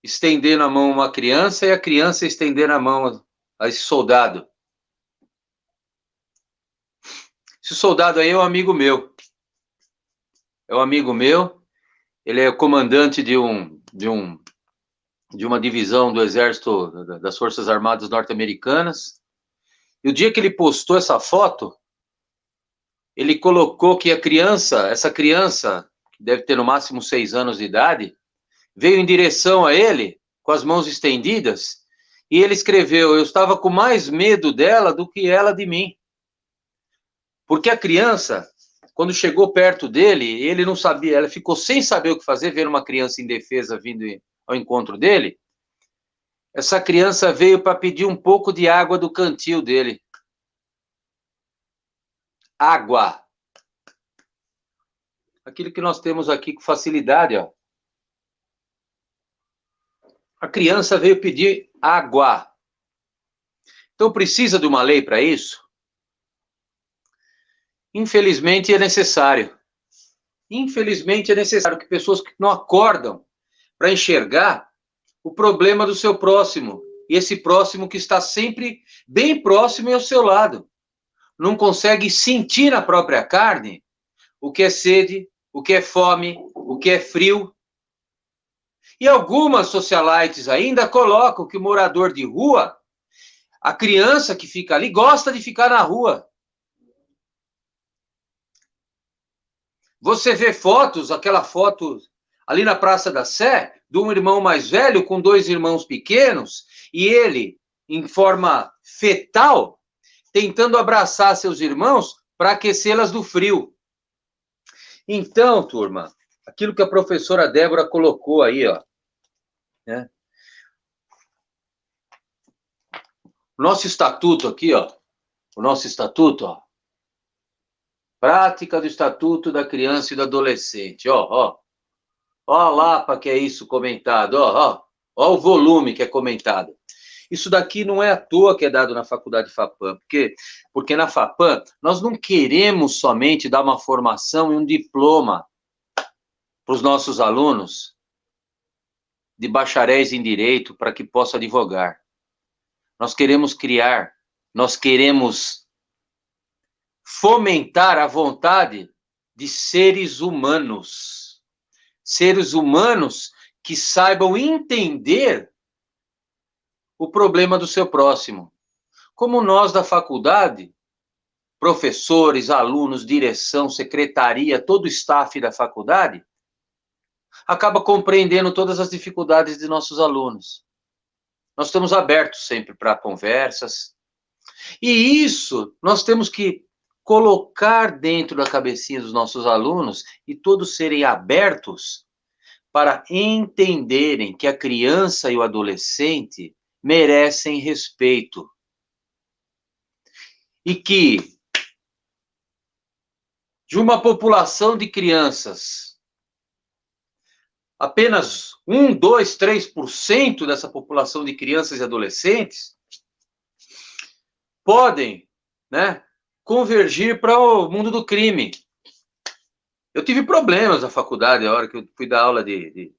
estendendo a mão a uma criança e a criança estendendo a mão a esse soldado. Esse soldado aí é um amigo meu. É um amigo meu. Ele é comandante de uma divisão do Exército, das Forças Armadas Norte-Americanas. E o dia que ele postou essa foto, ele colocou que essa criança, que deve ter no máximo 6 anos de idade, veio em direção a ele, com as mãos estendidas, e ele escreveu: eu estava com mais medo dela do que ela de mim. Porque a criança, quando chegou perto dele, ele não sabia, ela ficou sem saber o que fazer, vendo uma criança indefesa vindo ao encontro dele. essa criança veio para pedir um pouco de água do cantil dele. Água. Aquilo que nós temos aqui com facilidade, ó. A criança veio pedir água. Então precisa de uma lei para isso? Infelizmente é necessário. Infelizmente é necessário que pessoas que não acordam para enxergar o problema do seu próximo. E esse próximo que está sempre bem próximo e ao seu lado. Não consegue sentir na própria carne o que é sede, o que é fome, o que é frio. E algumas socialites ainda colocam que o morador de rua, a criança que fica ali, gosta de ficar na rua. Você vê fotos, aquela foto ali na Praça da Sé, de um irmão mais velho com 2 irmãos pequenos, e ele, em forma fetal, tentando abraçar seus irmãos para aquecê-las do frio. Então, turma, aquilo que a professora Débora colocou aí, ó, né? O nosso estatuto aqui, ó, o nosso estatuto, ó, prática do Estatuto da Criança e do Adolescente, ó a Lapa que é isso comentado, ó o volume que é comentado. Isso daqui não é à toa que é dado na Faculdade FAPAM, porque na FAPAM nós não queremos somente dar uma formação e um diploma para os nossos alunos de bacharéis em direito para que possa advogar. Nós queremos criar, nós queremos fomentar a vontade de seres humanos. Seres humanos que saibam entender o problema do seu próximo. Como nós da faculdade, professores, alunos, direção, secretaria, todo o staff da faculdade, acaba compreendendo todas as dificuldades de nossos alunos. Nós estamos abertos sempre para conversas. E isso nós temos que colocar dentro da cabecinha dos nossos alunos e todos serem abertos para entenderem que a criança e o adolescente merecem respeito. E que de uma população de crianças, apenas 1, 2, 3% dessa população de crianças e adolescentes podem, né, convergir para o mundo do crime. Eu tive problemas na faculdade, a hora que eu fui dar aula de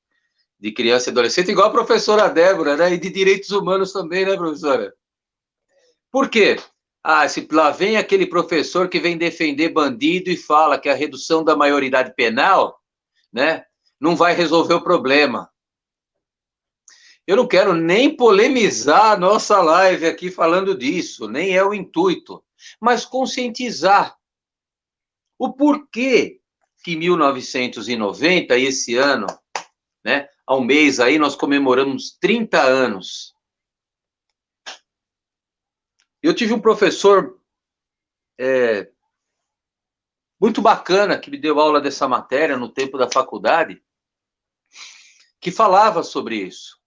criança e adolescente, igual a professora Débora, né, e de direitos humanos também, né, professora? Por quê? Lá vem aquele professor que vem defender bandido e fala que a redução da maioridade penal, né, não vai resolver o problema. Eu não quero nem polemizar a nossa live aqui falando disso, nem é o intuito, mas conscientizar o porquê que em 1990, esse ano, né, há um mês aí, nós comemoramos 30 anos. Eu tive um professor muito bacana que me deu aula dessa matéria no tempo da faculdade, que falava sobre isso.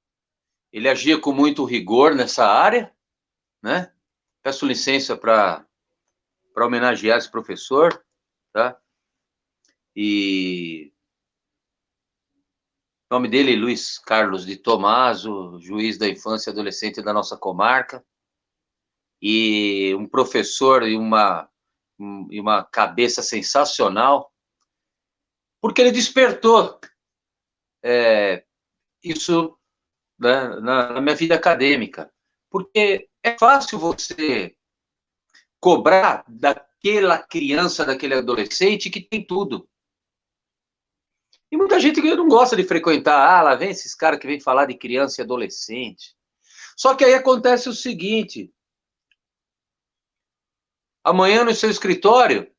Ele agia com muito rigor nessa área, né? Peço licença para homenagear esse professor, tá? E o nome dele é Luiz Carlos de Tomaso, juiz da infância e adolescente da nossa comarca, e um professor e uma cabeça sensacional, porque ele despertou isso, né, na minha vida acadêmica. Porque é fácil você cobrar daquela criança, daquele adolescente que tem tudo. E muita gente não gosta de frequentar, lá vem esses caras que vêm falar de criança e adolescente. Só que aí acontece o seguinte: amanhã no seu escritório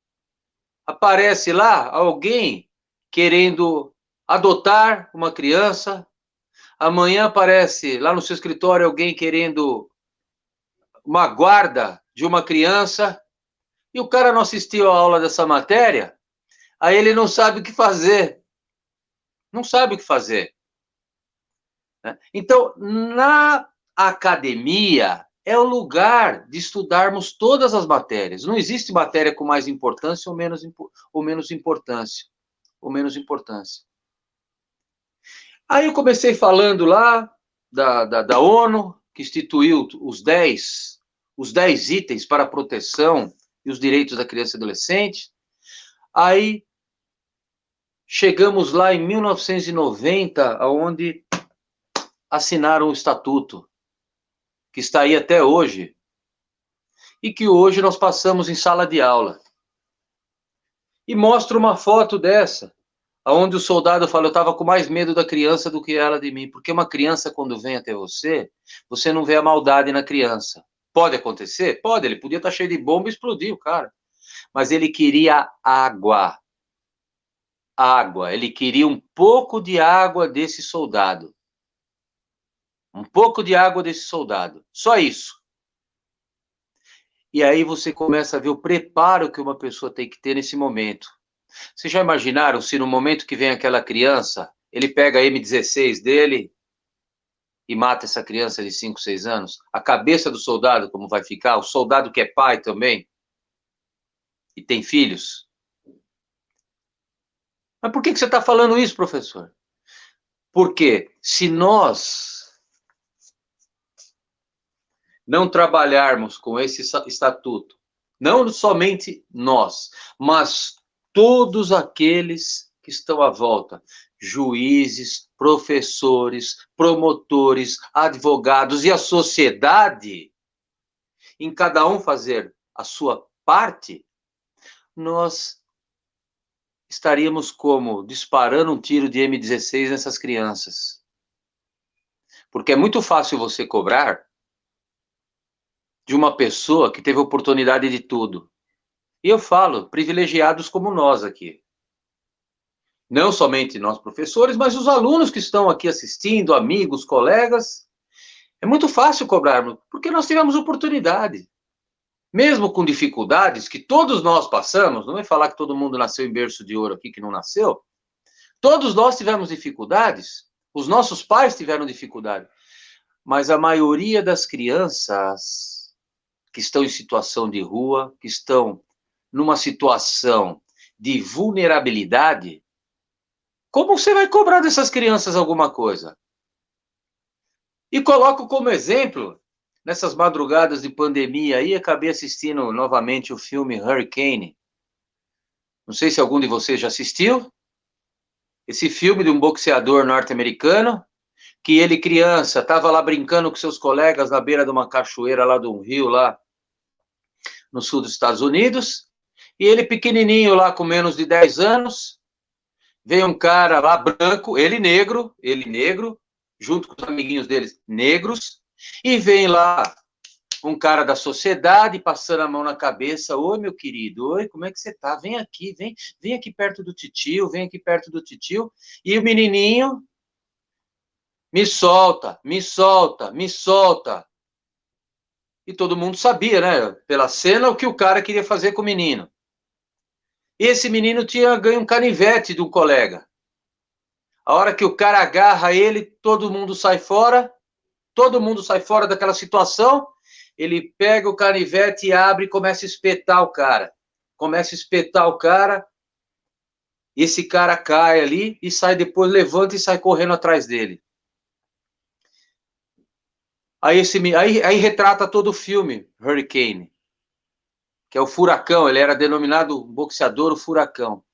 aparece lá alguém querendo adotar uma criança. Amanhã aparece lá no seu escritório alguém querendo uma guarda de uma criança. E o cara não assistiu a aula dessa matéria, aí ele não sabe o que fazer. Não sabe o que fazer. Então, na A academia é o lugar de estudarmos todas as matérias. Não existe matéria com mais importância ou menos importância. Aí eu comecei falando lá da ONU, que instituiu os 10 itens para a proteção e os direitos da criança e adolescente. Aí chegamos lá em 1990, onde assinaram o Estatuto, que está aí até hoje, e que hoje nós passamos em sala de aula. E mostra uma foto dessa, onde o soldado fala, eu estava com mais medo da criança do que ela de mim, porque uma criança, quando vem até você, você não vê a maldade na criança. Pode acontecer? Pode, ele podia estar cheio de bomba e explodir o cara. Mas ele queria água. Água. Ele queria um pouco de água desse soldado. Um pouco de água desse soldado. Só isso. E aí você começa a ver o preparo que uma pessoa tem que ter nesse momento. Vocês já imaginaram se no momento que vem aquela criança, ele pega a M16 dele e mata essa criança de 5, 6 anos? A cabeça do soldado, como vai ficar? O soldado que é pai também e tem filhos. Mas por que você está falando isso, professor? Porque se nós não trabalharmos com esse estatuto, não somente nós, mas todos aqueles que estão à volta, juízes, professores, promotores, advogados e a sociedade, em cada um fazer a sua parte, nós estaríamos como disparando um tiro de M16 nessas crianças. Porque é muito fácil você cobrar de uma pessoa que teve oportunidade de tudo. E eu falo, privilegiados como nós aqui. Não somente nós professores, mas os alunos que estão aqui assistindo, amigos, colegas. É muito fácil cobrarmos, porque nós tivemos oportunidade. Mesmo com dificuldades que todos nós passamos, não é falar que todo mundo nasceu em berço de ouro aqui, que não nasceu. Todos nós tivemos dificuldades, os nossos pais tiveram dificuldade. Mas a maioria das crianças que estão em situação de rua, que estão numa situação de vulnerabilidade, como você vai cobrar dessas crianças alguma coisa? E coloco como exemplo, nessas madrugadas de pandemia aí, acabei assistindo novamente o filme Hurricane. Não sei se algum de vocês já assistiu. Esse filme de um boxeador norte-americano, que ele criança, estava lá brincando com seus colegas na beira de uma cachoeira lá de um rio, lá no sul dos Estados Unidos, e ele pequenininho lá com menos de 10 anos, veio um cara lá branco, ele negro, junto com os amiguinhos deles negros, e vem lá um cara da sociedade passando a mão na cabeça, oi meu querido, oi, como é que você tá? Vem aqui, vem aqui perto do titio, e o menininho, me solta. E todo mundo sabia, né, pela cena, o que o cara queria fazer com o menino. E esse menino tinha ganho um canivete de um colega. A hora que o cara agarra ele, todo mundo sai fora daquela situação, ele pega o canivete e abre e começa a espetar o cara. Esse cara cai ali e sai depois, levanta e sai correndo atrás dele. Aí retrata todo o filme, Hurricane, que é o furacão, ele era denominado boxeador o furacão.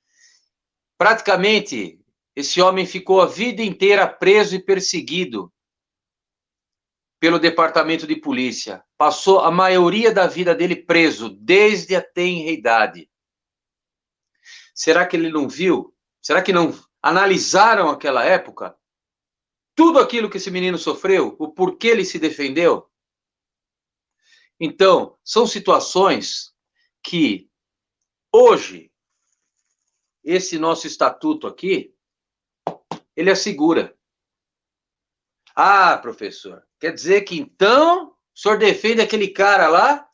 Praticamente, esse homem ficou a vida inteira preso e perseguido pelo departamento de polícia. Passou a maioria da vida dele preso, desde a tenra-idade. Será que ele não viu? Será que não analisaram aquela época? Tudo aquilo que esse menino sofreu, o porquê ele se defendeu? Então, são situações que, hoje, esse nosso estatuto aqui, ele assegura. Ah, professor, quer dizer que então o senhor defende aquele cara lá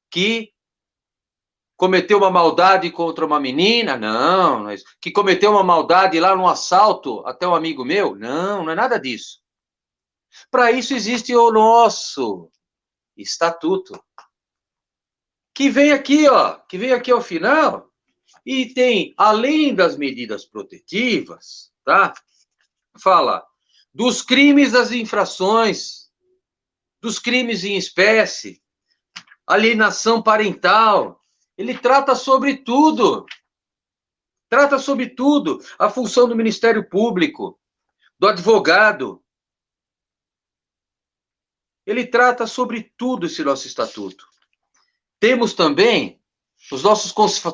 que cometeu uma maldade contra uma menina? Não, que cometeu uma maldade lá no assalto até um amigo meu? Não, não é nada disso. Para isso existe o nosso estatuto, que vem aqui, ó, que vem aqui ao final, e tem, além das medidas protetivas, tá? Fala dos crimes, das infrações, dos crimes em espécie, alienação parental. Ele trata sobre tudo. Trata sobre tudo. A função do Ministério Público, do advogado. Ele trata sobre tudo esse nosso estatuto. Temos também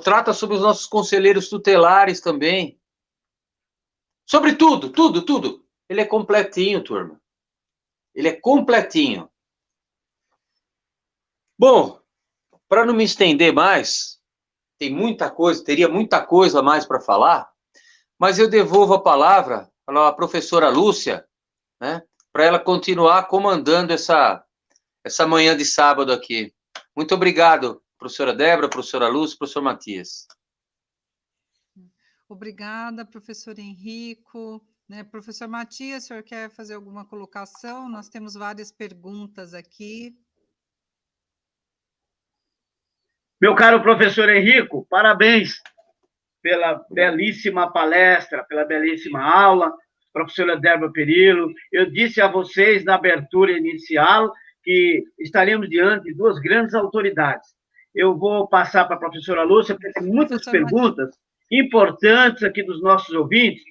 trata sobre os nossos conselheiros tutelares também. Sobre tudo, tudo, tudo. Ele é completinho, turma. Ele é completinho. Bom, para não me estender mais, teria muita coisa a mais para falar, mas eu devolvo a palavra à professora Lúcia, né, para ela continuar comandando essa manhã de sábado aqui. Muito obrigado, professora Débora, professora Lúcia, professor Matias. Obrigada, professor Henrico. Né, professor Matias, o senhor quer fazer alguma colocação? Nós temos várias perguntas aqui. Meu caro professor Henrico, parabéns pela belíssima palestra, pela belíssima aula, professora Débora Perillo. Eu disse a vocês na abertura inicial que estaremos diante de duas grandes autoridades. Eu vou passar para a professora Lúcia, porque tem muitas perguntas importantes aqui dos nossos ouvintes,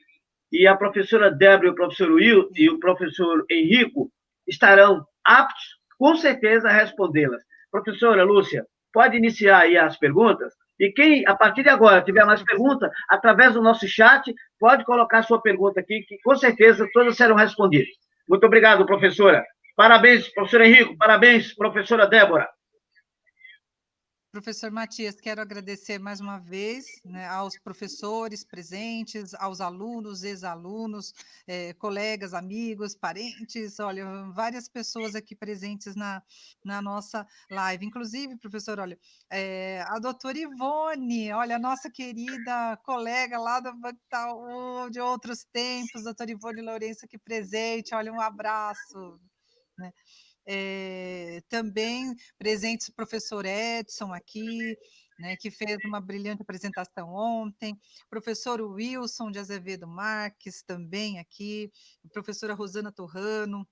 e a professora Débora e o professor Will e o professor Henrico estarão aptos, com certeza, a respondê-las. Professora Lúcia, pode iniciar aí as perguntas? E quem, a partir de agora, tiver mais pergunta, através do nosso chat, pode colocar sua pergunta aqui, que com certeza todas serão respondidas. Muito obrigado, professora. Parabéns, professor Henrico. Parabéns, professora Débora. Professor Matias, quero agradecer mais uma vez, né, aos professores presentes, aos alunos, ex-alunos, colegas, amigos, parentes, olha, várias pessoas aqui presentes na nossa live. Inclusive, professor, olha, a doutora Ivone, olha, a nossa querida colega lá do Banco Itaú, de outros tempos, doutora Ivone Lourenço aqui presente, olha, um abraço, né? Também presentes o professor Edson aqui, né, que fez uma brilhante apresentação ontem, professor Wilson de Azevedo Marques também aqui, a professora Rosana Torrano,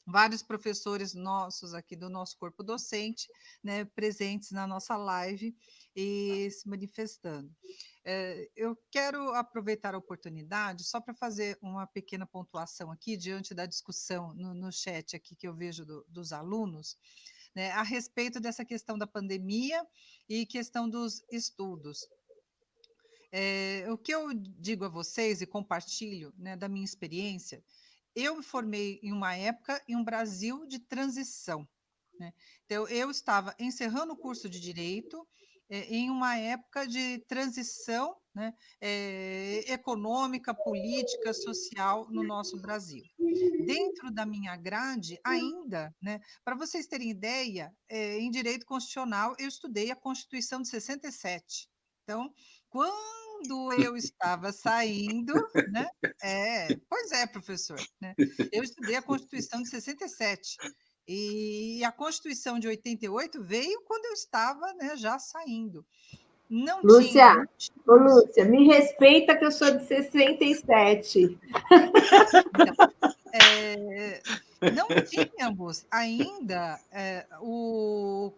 vários professores nossos aqui do nosso corpo docente, né, presentes na nossa live e se manifestando. Eu quero aproveitar a oportunidade só para fazer uma pequena pontuação aqui, diante da discussão no chat aqui que eu vejo dos alunos, né, a respeito dessa questão da pandemia e questão dos estudos. O que eu digo a vocês e compartilho, né, da minha experiência, eu me formei em uma época em um Brasil de transição, né? Então, eu estava encerrando o curso de Direito em uma época de transição, né, econômica, política, social no nosso Brasil. Dentro da minha grade, ainda, né, para vocês terem ideia, em Direito Constitucional, eu estudei a Constituição de 67. Então, quando eu estava saindo, né? Pois é, professor, né? Eu estudei a Constituição de 67 e a Constituição de 88 veio quando eu estava, né, já saindo. Não Lúcia, tinha. ô Lúcia, me respeita que eu sou de 67. Então, não tínhamos ainda o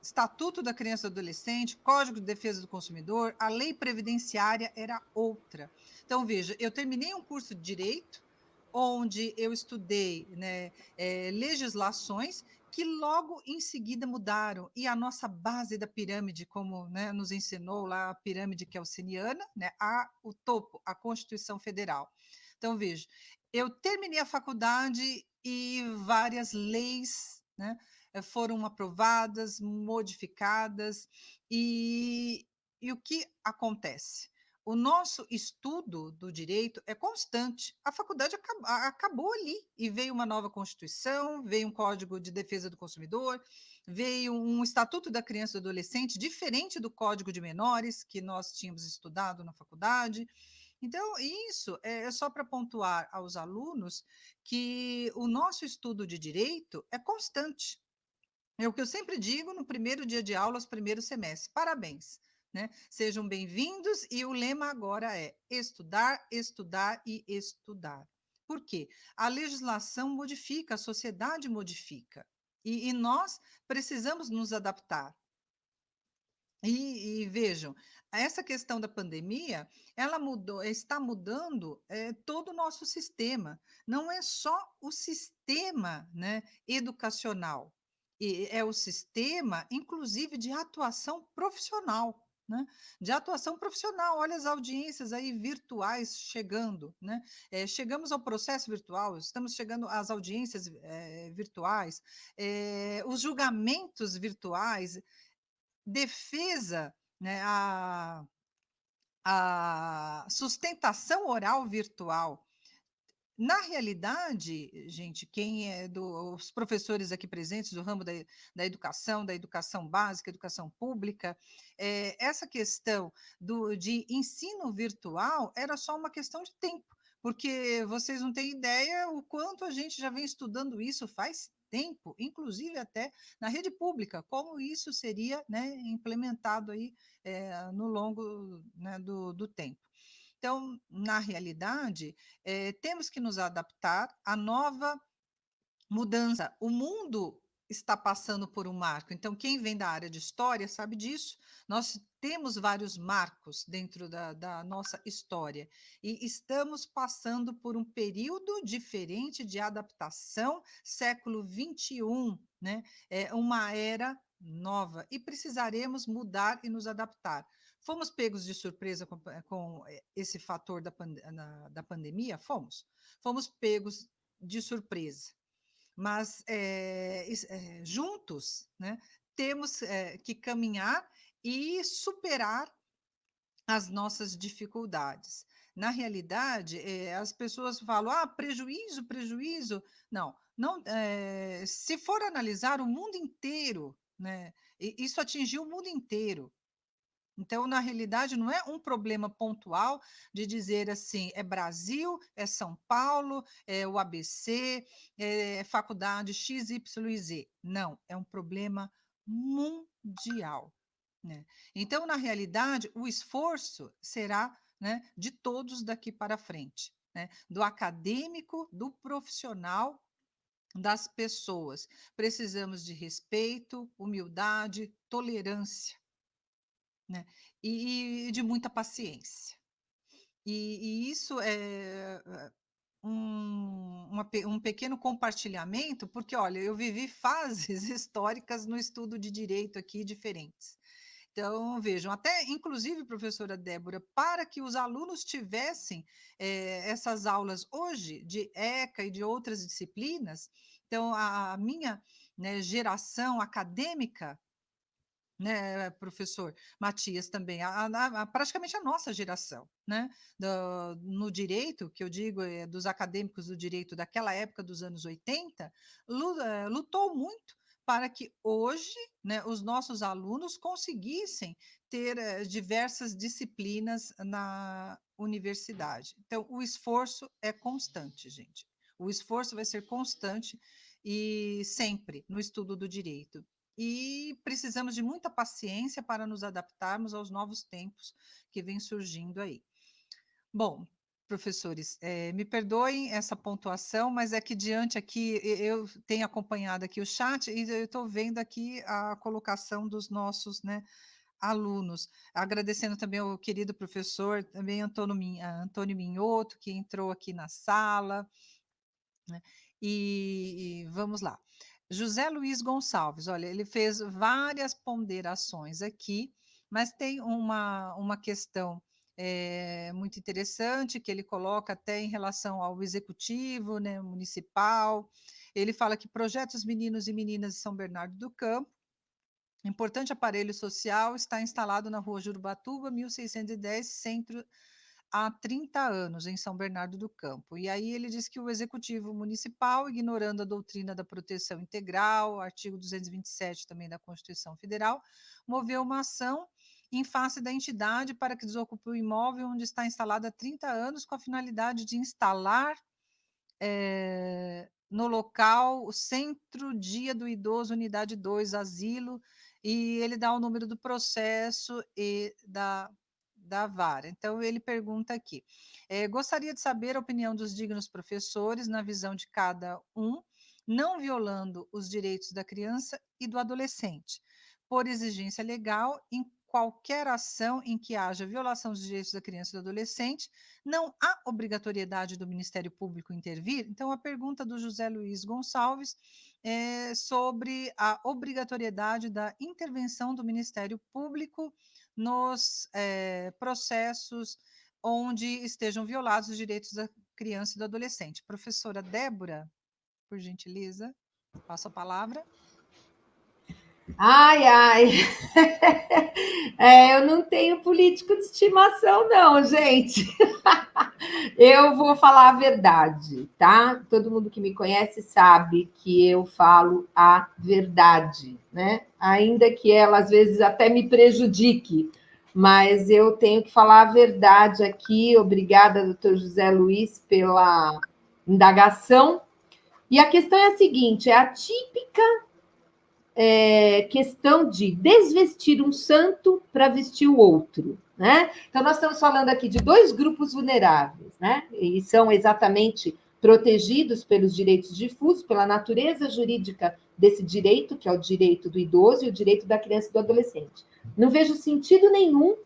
Estatuto da Criança e do Adolescente, Código de Defesa do Consumidor, a lei previdenciária era outra. Então, veja, eu terminei um curso de Direito, onde eu estudei, né, legislações que logo em seguida mudaram, e a nossa base da pirâmide, como, né, nos ensinou lá a pirâmide kelseniana, né, o topo, a Constituição Federal. Então, veja, eu terminei a faculdade e várias leis, né, foram aprovadas, modificadas, e o que acontece? O nosso estudo do direito é constante. A faculdade acabou ali e veio uma nova Constituição, veio um Código de Defesa do Consumidor, veio um Estatuto da Criança e do Adolescente, diferente do Código de Menores, que nós tínhamos estudado na faculdade. Então, isso é só para pontuar aos alunos que o nosso estudo de direito é constante. É o que eu sempre digo no primeiro dia de aula, aos primeiros semestres. Parabéns, né? Sejam bem-vindos e o lema agora é estudar, estudar e estudar. Por quê? A legislação modifica, a sociedade modifica. E nós precisamos nos adaptar. E vejam, essa questão da pandemia, ela mudou, está mudando todo o nosso sistema. Não é só o sistema, né, educacional, é o sistema, inclusive, de atuação profissional. Né? De atuação profissional, olha as audiências aí virtuais chegando, né? Chegamos ao processo virtual, estamos chegando às audiências virtuais, os julgamentos virtuais, defesa, né, a sustentação oral virtual. Na realidade, gente, quem é os professores aqui presentes do ramo da educação básica, educação pública, essa questão de ensino virtual era só uma questão de tempo, porque vocês não têm ideia o quanto a gente já vem estudando isso faz tempo, inclusive até na rede pública, como isso seria, né, implementado aí no longo, né, do tempo. Então, na realidade, temos que nos adaptar à nova mudança. O mundo está passando por um marco. Então, quem vem da área de história sabe disso. Nós temos vários marcos dentro da nossa história e estamos passando por um período diferente de adaptação, século XXI, né? É uma era nova e precisaremos mudar e nos adaptar. Fomos pegos de surpresa com esse fator da pandemia? Fomos. Fomos pegos de surpresa. Mas juntos, né, temos que caminhar e superar as nossas dificuldades. Na realidade, as pessoas falam, prejuízo, prejuízo. Não, não. Se for analisar o mundo inteiro, né, isso atingiu o mundo inteiro. Então, na realidade, não é um problema pontual de dizer assim, é Brasil, é São Paulo, é o ABC, é faculdade XYZ. Não, é um problema mundial. Né? Então, na realidade, o esforço será, né, de todos daqui para frente, né? Do acadêmico, do profissional, das pessoas. Precisamos de respeito, humildade, tolerância, né? E de muita paciência. E isso é um pequeno compartilhamento, porque, olha, eu vivi fases históricas no estudo de direito aqui diferentes. Então, vejam, até inclusive, professora Débora, para que os alunos tivessem essas aulas hoje de ECA e de outras disciplinas, então a minha, né, geração acadêmica, né, professor Matias, também, praticamente a nossa geração, né, no direito, que eu digo, dos acadêmicos do direito daquela época, dos anos 80, lutou muito para que hoje, né, os nossos alunos conseguissem ter diversas disciplinas na universidade. Então, o esforço é constante, gente. O esforço vai ser constante e sempre no estudo do direito. E precisamos de muita paciência para nos adaptarmos aos novos tempos que vêm surgindo aí. Bom, professores, me perdoem essa pontuação, mas é que diante aqui, eu tenho acompanhado aqui o chat e eu estou vendo aqui a colocação dos nossos, né, alunos. Agradecendo também ao querido professor, também Antônio Minhoto, que entrou aqui na sala, né? E vamos lá. José Luiz Gonçalves, olha, ele fez várias ponderações aqui, mas tem uma questão muito interessante que ele coloca até em relação ao executivo, né, municipal. Ele fala que projetos meninos e meninas de São Bernardo do Campo, importante aparelho social, está instalado na rua Jurubatuba, 1610, centro, há 30 anos, em São Bernardo do Campo. E aí ele diz que o Executivo Municipal, ignorando a doutrina da proteção integral, artigo 227 também da Constituição Federal, moveu uma ação em face da entidade para que desocupe o imóvel onde está instalado há 30 anos com a finalidade de instalar no local o Centro Dia do Idoso, Unidade 2, Asilo, e ele dá o número do processo e da vara. Então, ele pergunta aqui, gostaria de saber a opinião dos dignos professores na visão de cada um, não violando os direitos da criança e do adolescente, por exigência legal, em qualquer ação em que haja violação dos direitos da criança e do adolescente, não há obrigatoriedade do Ministério Público intervir? Então, a pergunta do José Luiz Gonçalves é sobre a obrigatoriedade da intervenção do Ministério Público nos processos onde estejam violados os direitos da criança e do adolescente. Professora Débora, por gentileza, passo a palavra. Ai, ai. Eu não tenho político de estimação, não, gente. Eu vou falar a verdade, tá? Todo mundo que me conhece sabe que eu falo a verdade, né? Ainda que ela, às vezes, até me prejudique, mas eu tenho que falar a verdade aqui. Obrigada, doutor José Luiz, pela indagação. E a questão é a seguinte, é a típica questão de desvestir um santo para vestir o outro, né? Então, nós estamos falando aqui de dois grupos vulneráveis, né? E são exatamente protegidos pelos direitos difusos, pela natureza jurídica desse direito, que é o direito do idoso e o direito da criança e do adolescente. Não vejo sentido nenhum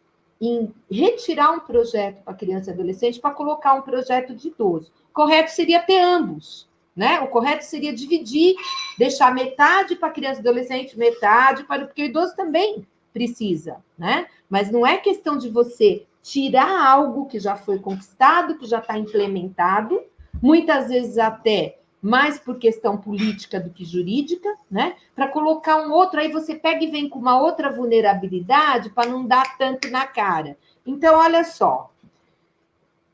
em retirar um projeto para criança e adolescente para colocar um projeto de idoso. Correto seria ter ambos, né? O correto seria dividir, deixar metade para criança e adolescente, metade para... Porque o idoso também precisa, né? Mas não é questão de você tirar algo que já foi conquistado, que já está implementado, muitas vezes até mais por questão política do que jurídica, né? Para colocar um outro, aí você pega e vem com uma outra vulnerabilidade para não dar tanto na cara. Então, olha só,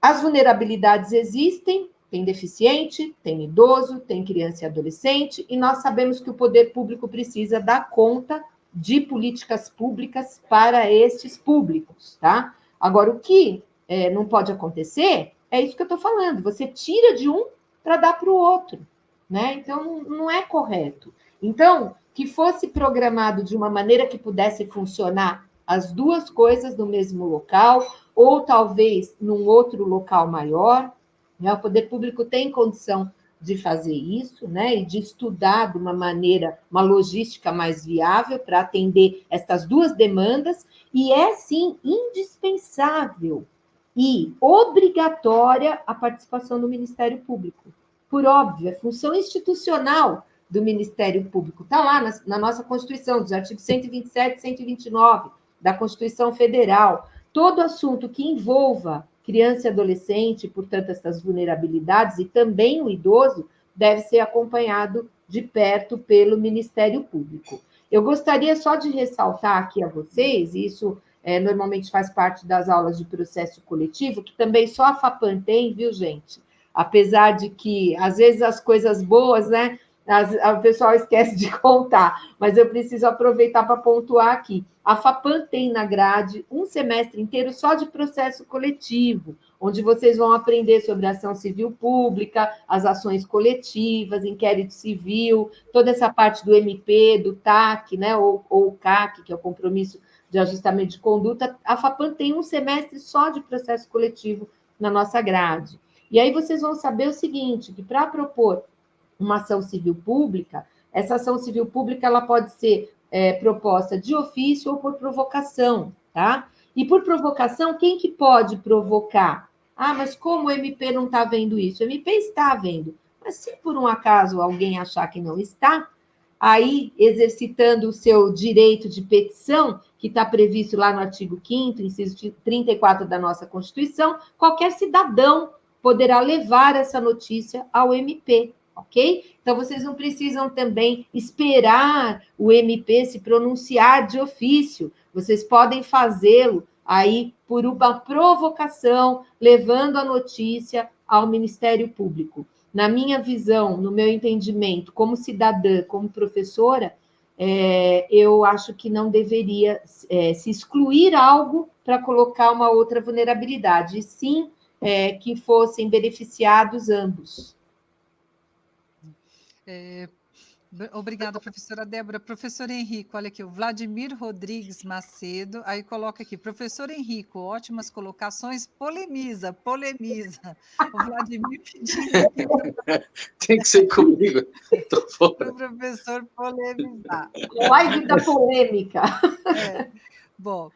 as vulnerabilidades existem, tem deficiente, tem idoso, tem criança e adolescente, e nós sabemos que o poder público precisa dar conta de políticas públicas para estes públicos, tá? Agora, o que não pode acontecer é isso que eu estou falando, você tira de um para dar para o outro, né? Então, não é correto. Então, que fosse programado de uma maneira que pudesse funcionar as duas coisas no mesmo local, ou talvez num outro local maior, né? O poder público tem condição de fazer isso, né? E de estudar de uma maneira, uma logística mais viável para atender essas duas demandas, e é, sim, indispensável e obrigatória a participação do Ministério Público. Por óbvio, é função institucional do Ministério Público. Está lá na nossa Constituição, dos artigos 127 e 129 da Constituição Federal. Todo assunto que envolva criança e adolescente, portanto, essas vulnerabilidades, e também o idoso, deve ser acompanhado de perto pelo Ministério Público. Eu gostaria só de ressaltar aqui a vocês, e isso normalmente faz parte das aulas de processo coletivo, que também só a FAPAM tem, viu, gente? Apesar de que, às vezes, as coisas boas, né, o pessoal esquece de contar, mas eu preciso aproveitar para pontuar aqui. A FAPAM tem na grade um semestre inteiro só de processo coletivo, onde vocês vão aprender sobre ação civil pública, as ações coletivas, inquérito civil, toda essa parte do MP, do TAC, né, ou o CAC, que é o Compromisso de Ajustamento de Conduta. A FAPAM tem um semestre só de processo coletivo na nossa grade. E aí vocês vão saber o seguinte, que para propor uma ação civil pública, essa ação civil pública ela pode ser proposta de ofício ou por provocação, tá? E por provocação, quem que pode provocar? Ah, mas como o MP não está vendo isso? O MP está vendo. Mas se por um acaso alguém achar que não está, aí exercitando o seu direito de petição, que está previsto lá no artigo 5º, inciso 34 da nossa Constituição, qualquer cidadão poderá levar essa notícia ao MP, ok? Então, vocês não precisam também esperar o MP se pronunciar de ofício, vocês podem fazê-lo aí por uma provocação, levando a notícia ao Ministério Público. Na minha visão, no meu entendimento, como cidadã, como professora, eu acho que não deveria se excluir algo para colocar uma outra vulnerabilidade, e sim que fossem beneficiados ambos. Obrigada, professora Débora. Professor Henrico, olha aqui, o Vladimir Rodrigues Macedo, aí coloca aqui, professor Henrico, ótimas colocações, polemiza. O Vladimir pedindo Tem que ser comigo. para o professor polemizar. Live da polêmica. Bom,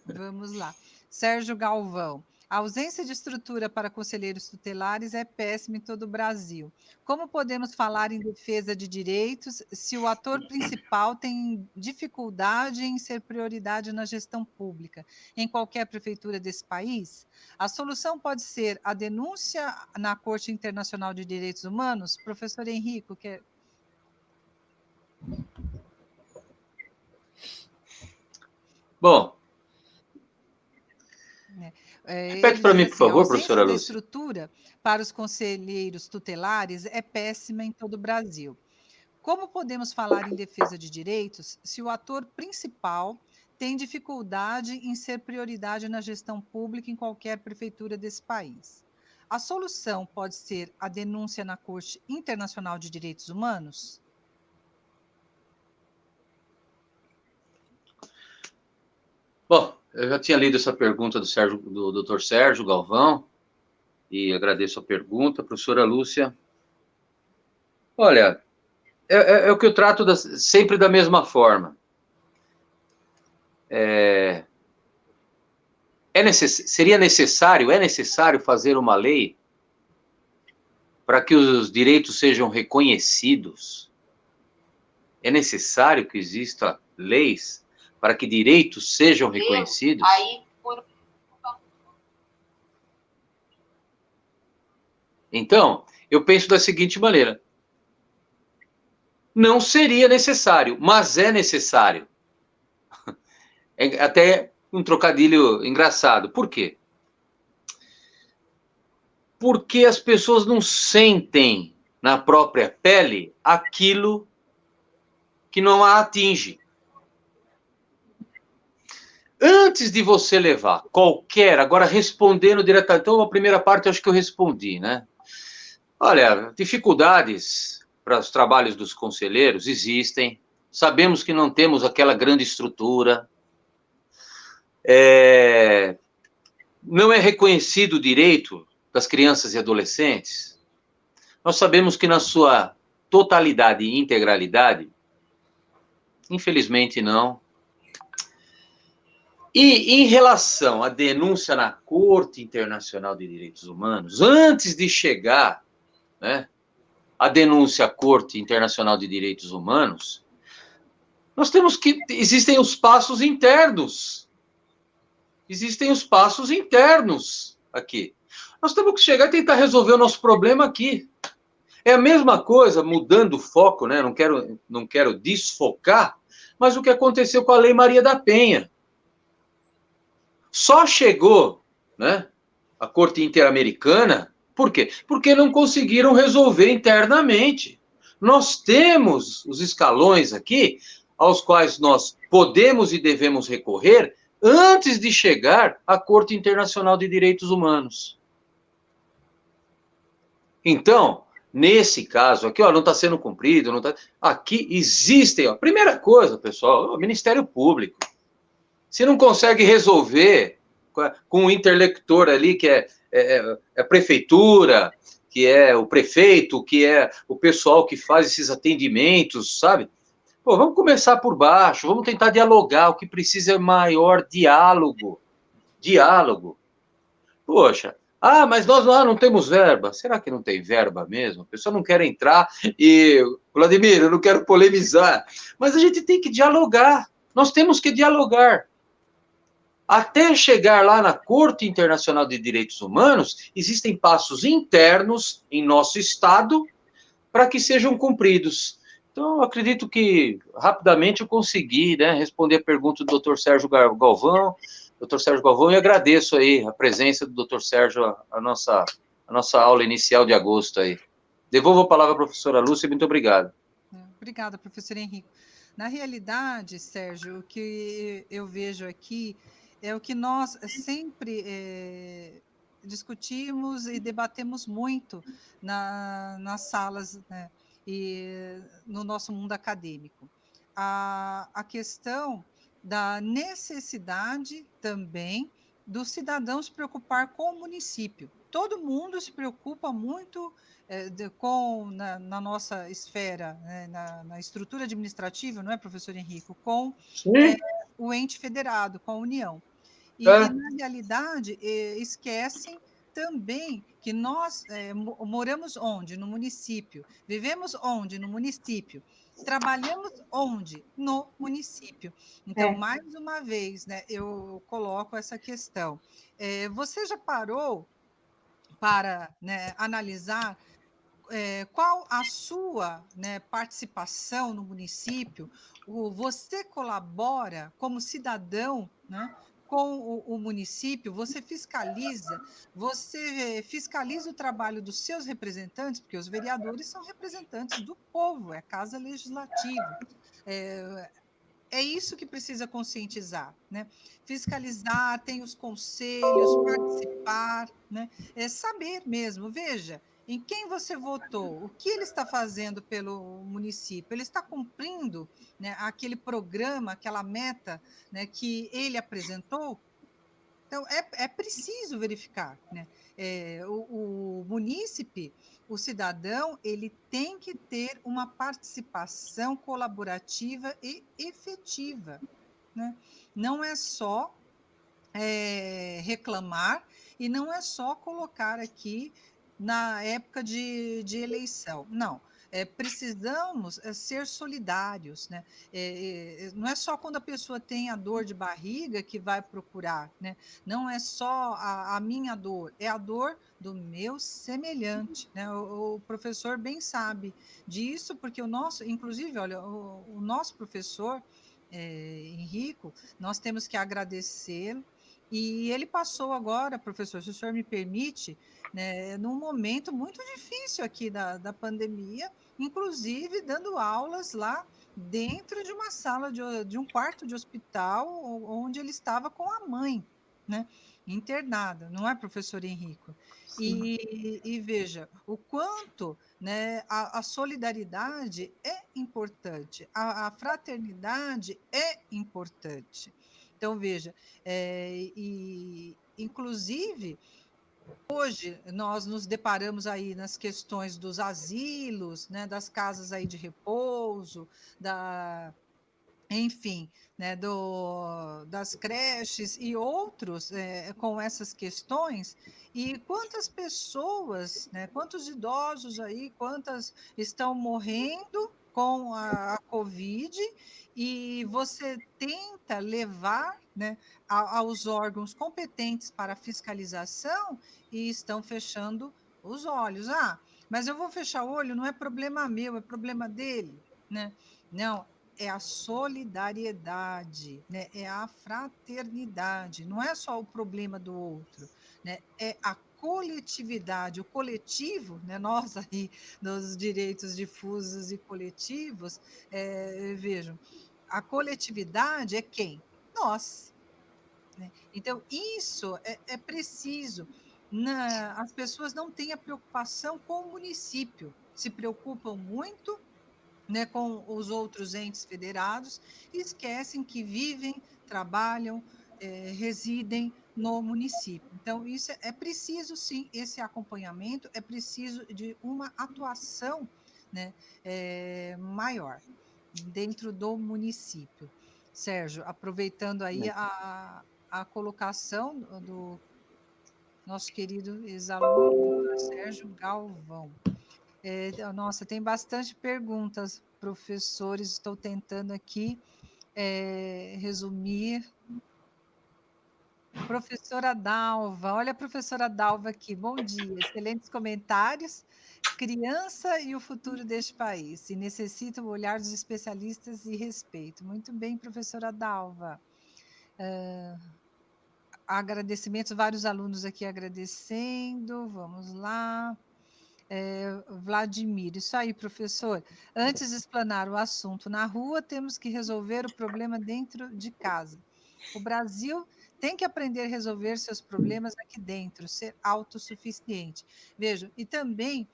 vamos lá. Sérgio Galvão. A ausência de estrutura para conselheiros tutelares é péssima em todo o Brasil. Como podemos falar em defesa de direitos se o ator principal tem dificuldade em ser prioridade na gestão pública em qualquer prefeitura desse país? A solução pode ser a denúncia na Corte Internacional de Direitos Humanos? Professor Henrico, quer... Bom, repete para mim, por favor, professora Lúcia. A estrutura para os conselheiros tutelares é péssima em todo o Brasil. Como podemos falar em defesa de direitos se o ator principal tem dificuldade em ser prioridade na gestão pública em qualquer prefeitura desse país? A solução pode ser a denúncia na Corte Internacional de Direitos Humanos? Bom, eu já tinha lido essa pergunta do doutor Sérgio Galvão, e agradeço a pergunta, professora Lúcia. Olha, é o que eu trato sempre da mesma forma. É necessário fazer uma lei para que os direitos sejam reconhecidos? É necessário que existam leis para que direitos sejam reconhecidos? Então, eu penso da seguinte maneira. Não seria necessário, mas é necessário. É até um trocadilho engraçado. Por quê? Porque as pessoas não sentem na própria pele aquilo que não a atinge. Antes de você levar qualquer, agora respondendo diretamente, então a primeira parte eu acho que eu respondi, né? Olha, dificuldades para os trabalhos dos conselheiros existem, sabemos que não temos aquela grande estrutura, não é reconhecido o direito das crianças e adolescentes, nós sabemos que na sua totalidade e integralidade, infelizmente não. E em relação à denúncia na Corte Internacional de Direitos Humanos, antes de chegar, né, a denúncia à Corte Internacional de Direitos Humanos, nós temos que... Existem os passos internos. Existem os passos internos aqui. Nós temos que chegar e tentar resolver o nosso problema aqui. É a mesma coisa, mudando o foco, né? Não quero desfocar, mas o que aconteceu com a Lei Maria da Penha. Só chegou, né, a Corte Interamericana, por quê? Porque não conseguiram resolver internamente. Nós temos os escalões aqui, aos quais nós podemos e devemos recorrer, antes de chegar à Corte Internacional de Direitos Humanos. Então, nesse caso aqui, ó, não está sendo cumprido, não tá... Aqui existem, ó, primeira coisa, pessoal, o Ministério Público. Se não consegue resolver com o interlocutor ali, que é a prefeitura, que é o prefeito, que é o pessoal que faz esses atendimentos, sabe? Pô, vamos começar por baixo, vamos tentar dialogar, o que precisa é maior diálogo. Diálogo. Poxa, mas nós lá não temos verba. Será que não tem verba mesmo? A pessoa não quer entrar e... Vladimir, eu não quero polemizar, mas a gente tem que dialogar. Nós temos que dialogar. Até chegar lá na Corte Internacional de Direitos Humanos, existem passos internos em nosso Estado para que sejam cumpridos. Então, eu acredito que rapidamente eu consegui, né, responder a pergunta do Dr. Sérgio Galvão. Dr. Sérgio Galvão, e agradeço aí a presença do Dr. Sérgio, a nossa aula inicial de agosto aí. Devolvo a palavra à professora Lúcia, muito obrigado. Obrigada, professor Henrico. Na realidade, Sérgio, o que eu vejo aqui é o que nós sempre discutimos e debatemos muito nas salas, né, e no nosso mundo acadêmico. A questão da necessidade também do cidadão se preocupar com o município. Todo mundo se preocupa muito na nossa esfera, né, na estrutura administrativa, não é, professor Henrico? Com Sim. o ente federado, com a União. E É. na realidade, esquecem também que nós moramos onde? No município. Vivemos onde? No município. Trabalhamos onde? No município. Então, mais uma vez, né, eu coloco essa questão. Você já parou para, né, analisar qual a sua, né, participação no município? Você colabora como cidadão, né, com o município? Você fiscaliza o trabalho dos seus representantes, porque os vereadores são representantes do povo, é a casa legislativa. É isso que precisa conscientizar, né? Fiscalizar, tem os conselhos, participar, né? É saber mesmo. Veja, em quem você votou, o que ele está fazendo pelo município, ele está cumprindo, né, aquele programa, aquela meta, né, que ele apresentou. Então, é preciso verificar, né? O munícipe, o cidadão, ele tem que ter uma participação colaborativa e efetiva, né? Não é só reclamar e não é só colocar aqui na época de eleição. Não, precisamos ser solidários, né? Não é só quando a pessoa tem a dor de barriga que vai procurar, né? Não é só a minha dor, é a dor do meu semelhante, né? O professor bem sabe disso, porque o nosso, inclusive, olha, o nosso professor Henrico, nós temos que agradecê-lo. E ele passou agora, professor, se o senhor me permite, né, num momento muito difícil aqui da pandemia, inclusive dando aulas lá dentro de uma sala de um quarto de hospital, onde ele estava com a mãe, né, internada, não é, professor Henrico? E veja, o quanto, né, a solidariedade é importante, a fraternidade é importante. Então, veja, inclusive, hoje nós nos deparamos aí nas questões dos asilos, né, das casas aí de repouso, enfim, né, das creches e outros com essas questões, e quantas pessoas, né, quantos idosos aí, quantas estão morrendo com a Covid, e você tenta levar, né, aos órgãos competentes para fiscalização e estão fechando os olhos. Ah, mas eu vou fechar o olho, não é problema meu, é problema dele, né? Não, é a solidariedade, né? É a fraternidade, não é só o problema do outro, né? É a coletividade, o coletivo, né? Nós aí nos direitos difusos e coletivos, vejam, a coletividade é quem? Nós, né? Então, isso é preciso. As pessoas não têm a preocupação com o município, se preocupam muito, né, com os outros entes federados, e esquecem que vivem, trabalham, residem no município. Então, isso é preciso, sim, esse acompanhamento, é preciso de uma atuação, né, maior dentro do município. Sérgio, aproveitando aí a colocação do nosso querido ex-aluno, doutor Sérgio Galvão. Nossa, tem bastante perguntas, professores. Estou tentando aqui resumir. Professora Dalva, olha a professora Dalva aqui. Bom dia, excelentes comentários. Criança e o futuro deste país, e necessita o olhar dos especialistas e respeito. Muito bem, professora Dalva. Agradecimentos, vários alunos aqui agradecendo. Vamos lá. Vladimir, isso aí, professor. Antes de explanar o assunto na rua, temos que resolver o problema dentro de casa. O Brasil tem que aprender a resolver seus problemas aqui dentro, ser autossuficiente. Veja, e também,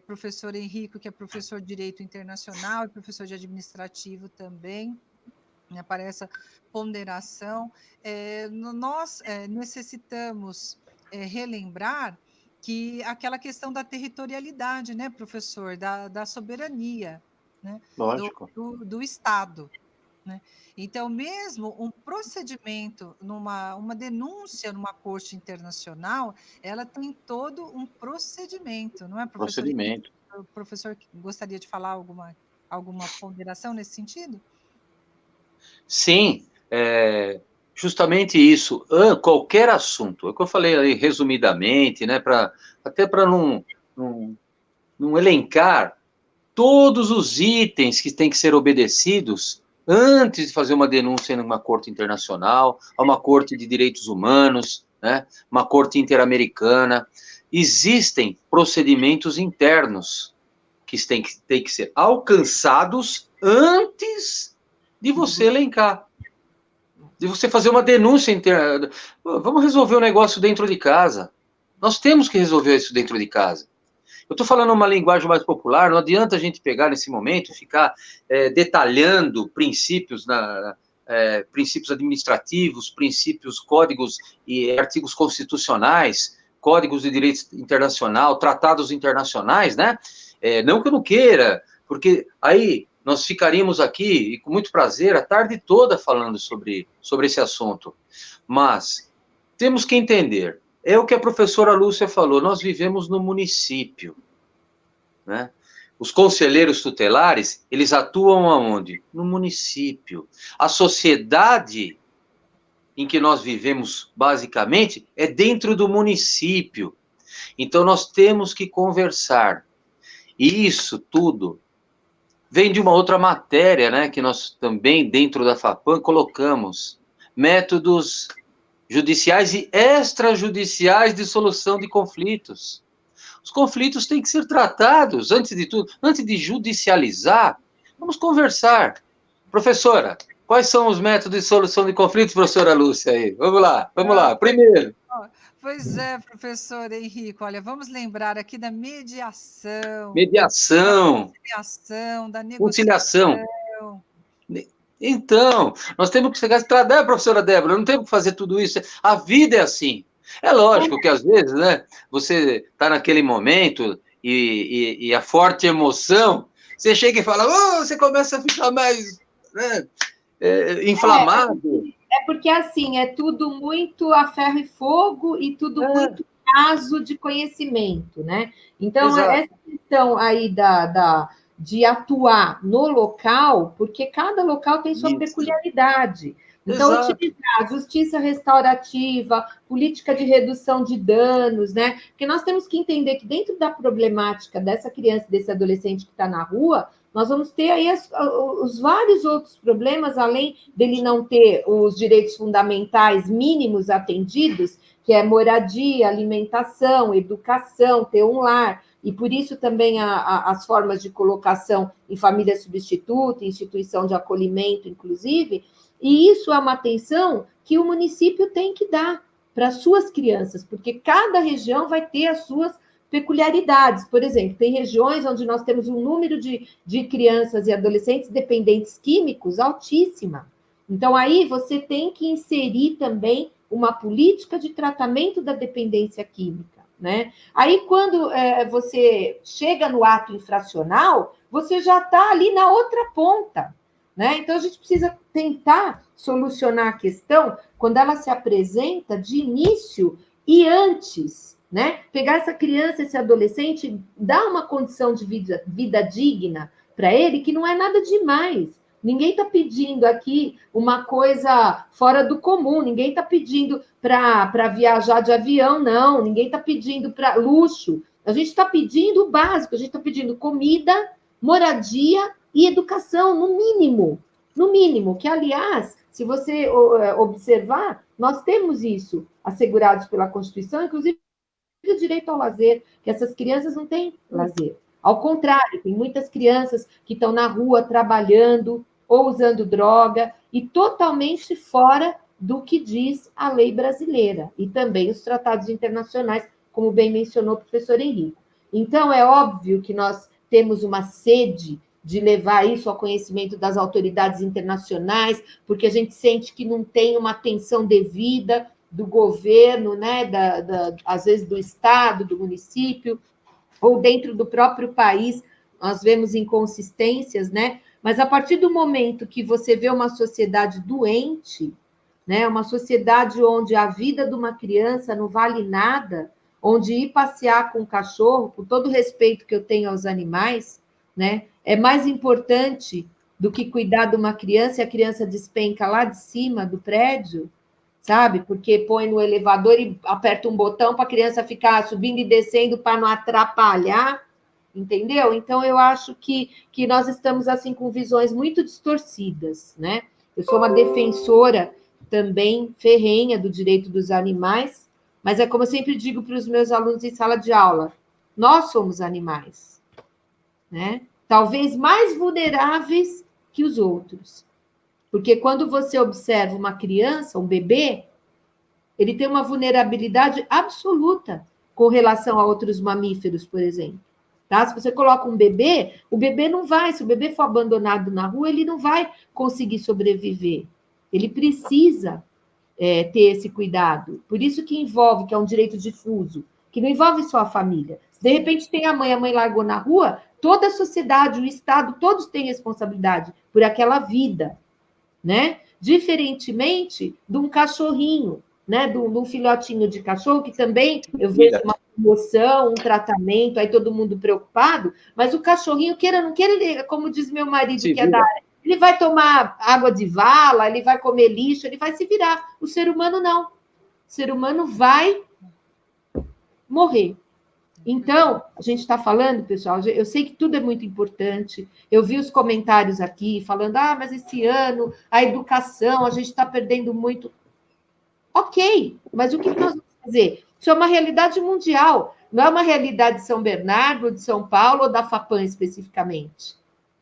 professor Henrico, que é professor de Direito Internacional e professor de Administrativo também, né, para essa ponderação, nós necessitamos relembrar que aquela questão da territorialidade, né, professor, da soberania, né, Lógico. do Estado. Né? Então, mesmo um procedimento, uma denúncia numa corte internacional, ela tem todo um procedimento, não é, professor? Procedimento. O professor gostaria de falar alguma ponderação nesse sentido? Sim, justamente isso. Qualquer assunto, é o que eu falei aí resumidamente, né, até para não elencar todos os itens que têm que ser obedecidos antes de fazer uma denúncia numa corte internacional, a uma corte de direitos humanos, né, uma corte interamericana. Existem procedimentos internos que têm que ser alcançados antes de você elencar, de você fazer uma denúncia interna. Vamos resolver o negócio dentro de casa. Nós temos que resolver isso dentro de casa. Eu estou falando uma linguagem mais popular, não adianta a gente pegar nesse momento e ficar detalhando princípios, princípios administrativos, princípios, códigos e artigos constitucionais, códigos de direito internacional, tratados internacionais, né? Não que eu não queira, porque aí nós ficaríamos aqui, e com muito prazer, a tarde toda falando sobre esse assunto. Mas temos que entender, é o que a professora Lúcia falou, nós vivemos no município, né? Os conselheiros tutelares, eles atuam aonde? No município. A sociedade em que nós vivemos, basicamente, é dentro do município. Então, nós temos que conversar. E isso tudo vem de uma outra matéria, né, que nós também, dentro da FAPAM, colocamos. Métodos judiciais e extrajudiciais de solução de conflitos. Os conflitos têm que ser tratados, antes de tudo, antes de judicializar, vamos conversar. Professora, quais são os métodos de solução de conflitos, professora Lúcia? Aí? Vamos lá. Primeiro. Pois é, professor Henrico, olha, vamos lembrar aqui da mediação. Mediação. Da conciliação, da Conciliação. negociação. Então, nós temos que chegar a estragar, professora Débora, não temos que fazer tudo isso. A vida é assim. É lógico que às vezes, né, você está naquele momento e a forte emoção, você chega e fala, você começa a ficar mais, né, inflamado. Porque assim, é tudo muito a ferro e fogo e tudo muito caso de conhecimento, né? Então, Exato. Essa questão aí de atuar no local, porque cada local tem sua peculiaridade. Então, utilizar a justiça restaurativa, política de redução de danos, né? Porque nós temos que entender que dentro da problemática dessa criança, desse adolescente que está na rua, nós vamos ter aí os vários outros problemas, além dele não ter os direitos fundamentais mínimos atendidos, que é moradia, alimentação, educação, ter um lar, e por isso também as formas de colocação em família substituta, instituição de acolhimento, inclusive, e isso é uma atenção que o município tem que dar para as suas crianças, porque cada região vai ter as suas peculiaridades. Por exemplo, tem regiões onde nós temos um número de crianças e adolescentes dependentes químicos altíssima. Então, aí você tem que inserir também uma política de tratamento da dependência química, né? Aí, quando você chega no ato infracional, você já está ali na outra ponta, né? Então, a gente precisa tentar solucionar a questão quando ela se apresenta de início e antes, né? Pegar essa criança, esse adolescente, dar uma condição de vida digna para ele, que não é nada demais. Ninguém está pedindo aqui uma coisa fora do comum, ninguém está pedindo para viajar de avião, não, ninguém está pedindo para luxo. A gente está pedindo o básico, a gente está pedindo comida, moradia e educação, no mínimo, que, aliás, se você observar, nós temos isso assegurados pela Constituição, inclusive o direito ao lazer, que essas crianças não têm lazer. Ao contrário, tem muitas crianças que estão na rua trabalhando ou usando droga e totalmente fora do que diz a lei brasileira e também os tratados internacionais, como bem mencionou o professor Henrique. Então, é óbvio que nós temos uma sede de levar isso ao conhecimento das autoridades internacionais, porque a gente sente que não tem uma atenção devida do governo, né, às vezes do estado, do município, ou dentro do próprio país, nós vemos inconsistências, né? Mas a partir do momento que você vê uma sociedade doente, né, uma sociedade onde a vida de uma criança não vale nada, onde ir passear com um cachorro, com todo o respeito que eu tenho aos animais, né, é mais importante do que cuidar de uma criança e a criança despenca lá de cima do prédio, sabe? Porque põe no elevador e aperta um botão para a criança ficar subindo e descendo para não atrapalhar, entendeu? Então, eu acho que nós estamos, assim, com visões muito distorcidas, né? Eu sou uma defensora também ferrenha do direito dos animais, mas é como eu sempre digo para os meus alunos em sala de aula, nós somos animais, né? Talvez mais vulneráveis que os outros. Porque quando você observa uma criança, um bebê, ele tem uma vulnerabilidade absoluta com relação a outros mamíferos, por exemplo. Tá? Se você coloca um bebê, o bebê não vai, se o bebê for abandonado na rua, ele não vai conseguir sobreviver. Ele precisa ter esse cuidado. Por isso que envolve, que é um direito difuso, que não envolve só a família. Se de repente tem a mãe largou na rua, toda a sociedade, o Estado, todos têm responsabilidade por aquela vida, né? Diferentemente de um cachorrinho, né? De um filhotinho de cachorro, que também eu vejo uma promoção, um tratamento, aí todo mundo preocupado, mas o cachorrinho, queira ou não queira, ele, como diz meu marido, que é da área, ele vai tomar água de vala, ele vai comer lixo, ele vai se virar. O ser humano não. O ser humano vai morrer. Então, a gente está falando, pessoal, eu sei que tudo é muito importante, eu vi os comentários aqui falando, mas esse ano, a educação, a gente está perdendo muito. Ok, mas o que nós vamos fazer? Isso é uma realidade mundial, não é uma realidade de São Bernardo, de São Paulo, ou da FAPAM especificamente,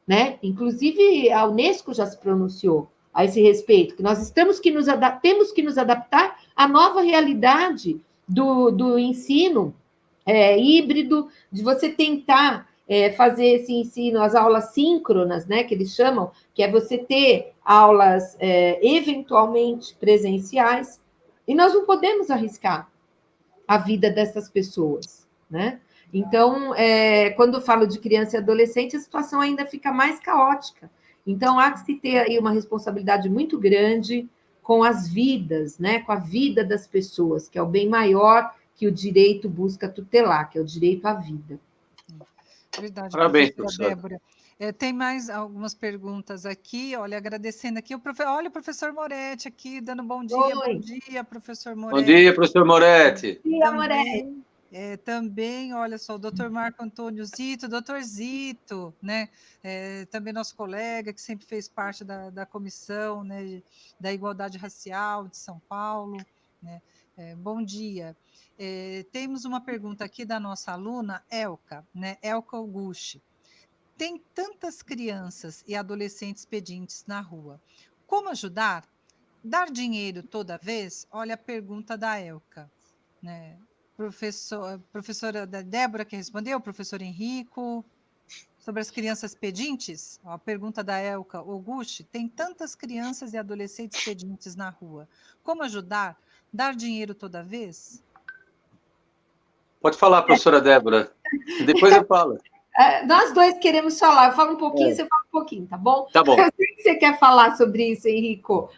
né? Inclusive, a Unesco já se pronunciou a esse respeito, que nós temos que nos adaptar à nova realidade do ensino híbrido, de você tentar fazer esse ensino, as aulas síncronas, né, que eles chamam, que é você ter aulas eventualmente presenciais, e nós não podemos arriscar a vida dessas pessoas, né? Então, quando eu falo de criança e adolescente, a situação ainda fica mais caótica. Então, há que se ter aí uma responsabilidade muito grande com as vidas, né? Com a vida das pessoas, que é o bem maior que o direito busca tutelar, que é o direito à vida. Verdade, Parabéns, professora Débora. Tem mais algumas perguntas aqui, olha, agradecendo aqui, olha o professor Moretti aqui, dando bom dia, Oi. Bom dia, professor Moretti. Bom dia, professor Moretti. Bom dia, Moretti. Também, olha só, o doutor Marco Antônio Zito, doutor Zito, né? Também nosso colega, que sempre fez parte da comissão, né, da igualdade racial de São Paulo, né? Bom dia. Temos uma pergunta aqui da nossa aluna, Elka, né? Elka Augusti. Tem tantas crianças e adolescentes pedintes na rua. Como ajudar? Dar dinheiro toda vez? Olha a pergunta da Elka, né? Professora Débora que respondeu, professor Henrico, sobre as crianças pedintes, a pergunta da Elka Augusti, tem tantas crianças e adolescentes pedintes na rua. Como ajudar? Dar dinheiro toda vez? Pode falar, professora Débora. Depois eu falo. Nós dois queremos falar. Eu falo um pouquinho, você fala um pouquinho, tá bom? Tá bom. Eu sei que você quer falar sobre isso, Henrico.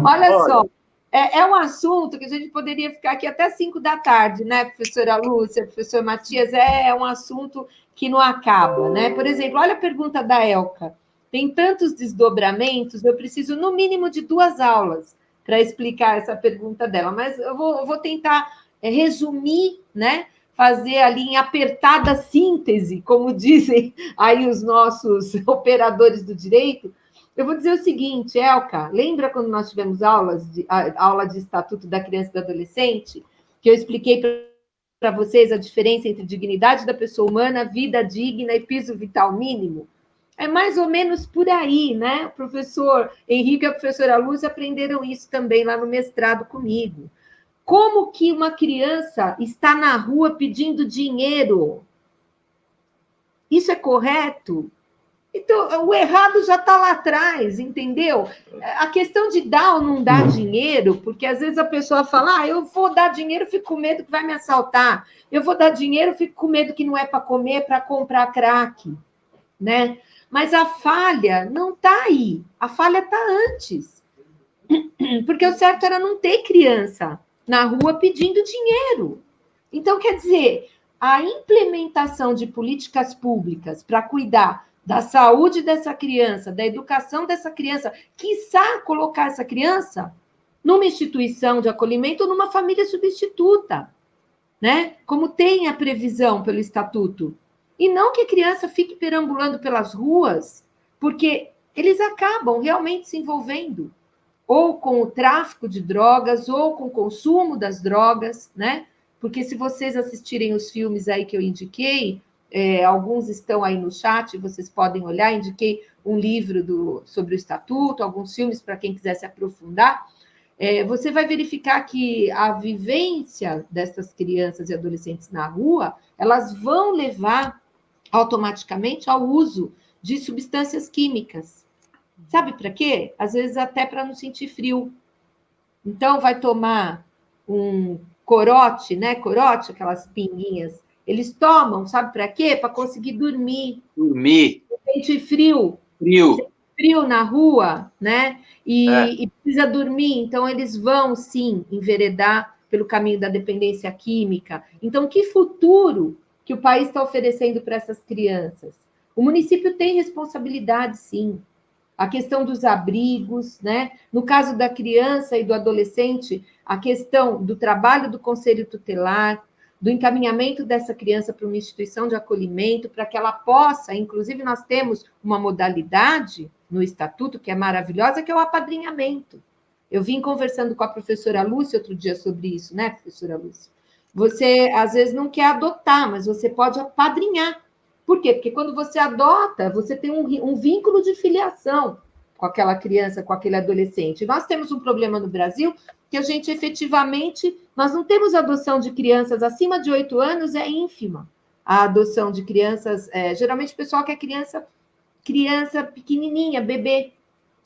Olha só, é um assunto que a gente poderia ficar aqui até 5 da tarde, né, professora Lúcia, professor Matias? É um assunto que não acaba, né? Por exemplo, olha a pergunta da Elka. Tem tantos desdobramentos, eu preciso, no mínimo, de 2 aulas para explicar essa pergunta dela, mas eu vou tentar resumir, né? Fazer ali em apertada síntese, como dizem aí os nossos operadores do direito. Eu vou dizer o seguinte, Elka, lembra quando nós tivemos aula de Estatuto da Criança e do Adolescente, que eu expliquei para para vocês a diferença entre dignidade da pessoa humana, vida digna e piso vital mínimo? É mais ou menos por aí, né? O professor Henrique e a professora Lúcia aprenderam isso também lá no mestrado comigo. Como que uma criança está na rua pedindo dinheiro? Isso é correto? Então, o errado já está lá atrás, entendeu? A questão de dar ou não dar dinheiro, porque às vezes a pessoa fala, eu vou dar dinheiro, fico com medo que vai me assaltar. Eu vou dar dinheiro, fico com medo que não é para comer, é para comprar crack, né? Mas a falha não está aí. A falha está antes. Porque o certo era não ter criança na rua pedindo dinheiro. Então, quer dizer, a implementação de políticas públicas para cuidar da saúde dessa criança, da educação dessa criança, quiçá colocar essa criança numa instituição de acolhimento ou numa família substituta, né? Como tem a previsão pelo Estatuto. E não que a criança fique perambulando pelas ruas, porque eles acabam realmente se envolvendo ou com o tráfico de drogas, ou com o consumo das drogas, né? Porque se vocês assistirem os filmes aí que eu indiquei, alguns estão aí no chat, vocês podem olhar, indiquei um livro sobre o Estatuto, alguns filmes para quem quiser se aprofundar, você vai verificar que a vivência dessas crianças e adolescentes na rua, elas vão levar automaticamente ao uso de substâncias químicas. Sabe para quê? Às vezes até para não sentir frio. Então, vai tomar um corote, né? Corote, aquelas pinguinhas. Eles tomam, sabe para quê? Para conseguir dormir. Dormir. Sentir frio. Frio. Frio na rua, né? E precisa dormir. Então, eles vão, sim, enveredar pelo caminho da dependência química. Então, que futuro que o país está oferecendo para essas crianças? O município tem responsabilidade, sim. A questão dos abrigos, né? No caso da criança e do adolescente, a questão do trabalho do conselho tutelar, do encaminhamento dessa criança para uma instituição de acolhimento, para que ela possa, inclusive nós temos uma modalidade no Estatuto que é maravilhosa, que é o apadrinhamento. Eu vim conversando com a professora Lúcia outro dia sobre isso, né, professora Lúcia? Você, às vezes, não quer adotar, mas você pode apadrinhar. Por quê? Porque quando você adota, você tem um vínculo de filiação com aquela criança, com aquele adolescente. Nós temos um problema no Brasil que a gente efetivamente, nós não temos adoção de crianças acima de 8 anos, é ínfima. A adoção de crianças, geralmente o pessoal quer criança pequenininha, bebê.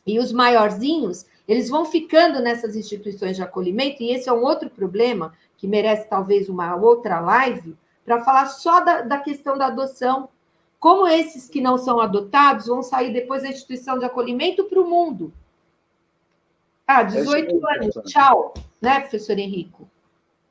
E os maiorzinhos, eles vão ficando nessas instituições de acolhimento, e esse é um outro problema que merece talvez uma outra live, para falar só da questão da adoção. Como esses que não são adotados vão sair depois da instituição de acolhimento para o mundo? 18 anos, tchau, né, professor Henrico?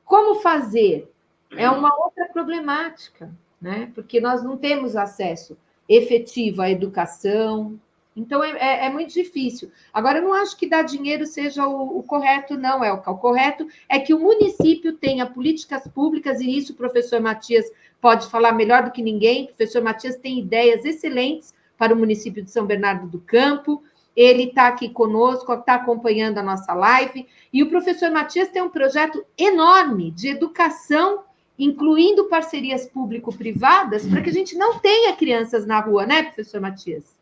Como fazer? É uma outra problemática, né? Porque nós não temos acesso efetivo à educação, então é muito difícil. Agora, eu não acho que dar dinheiro seja o correto, não, Elka. O correto é que o município tenha políticas públicas, e isso o professor Matias pode falar melhor do que ninguém. O professor Matias tem ideias excelentes para o município de São Bernardo do Campo. Ele está aqui conosco, está acompanhando a nossa live. E o professor Matias tem um projeto enorme de educação, incluindo parcerias público-privadas, para que a gente não tenha crianças na rua, né, professor Matias?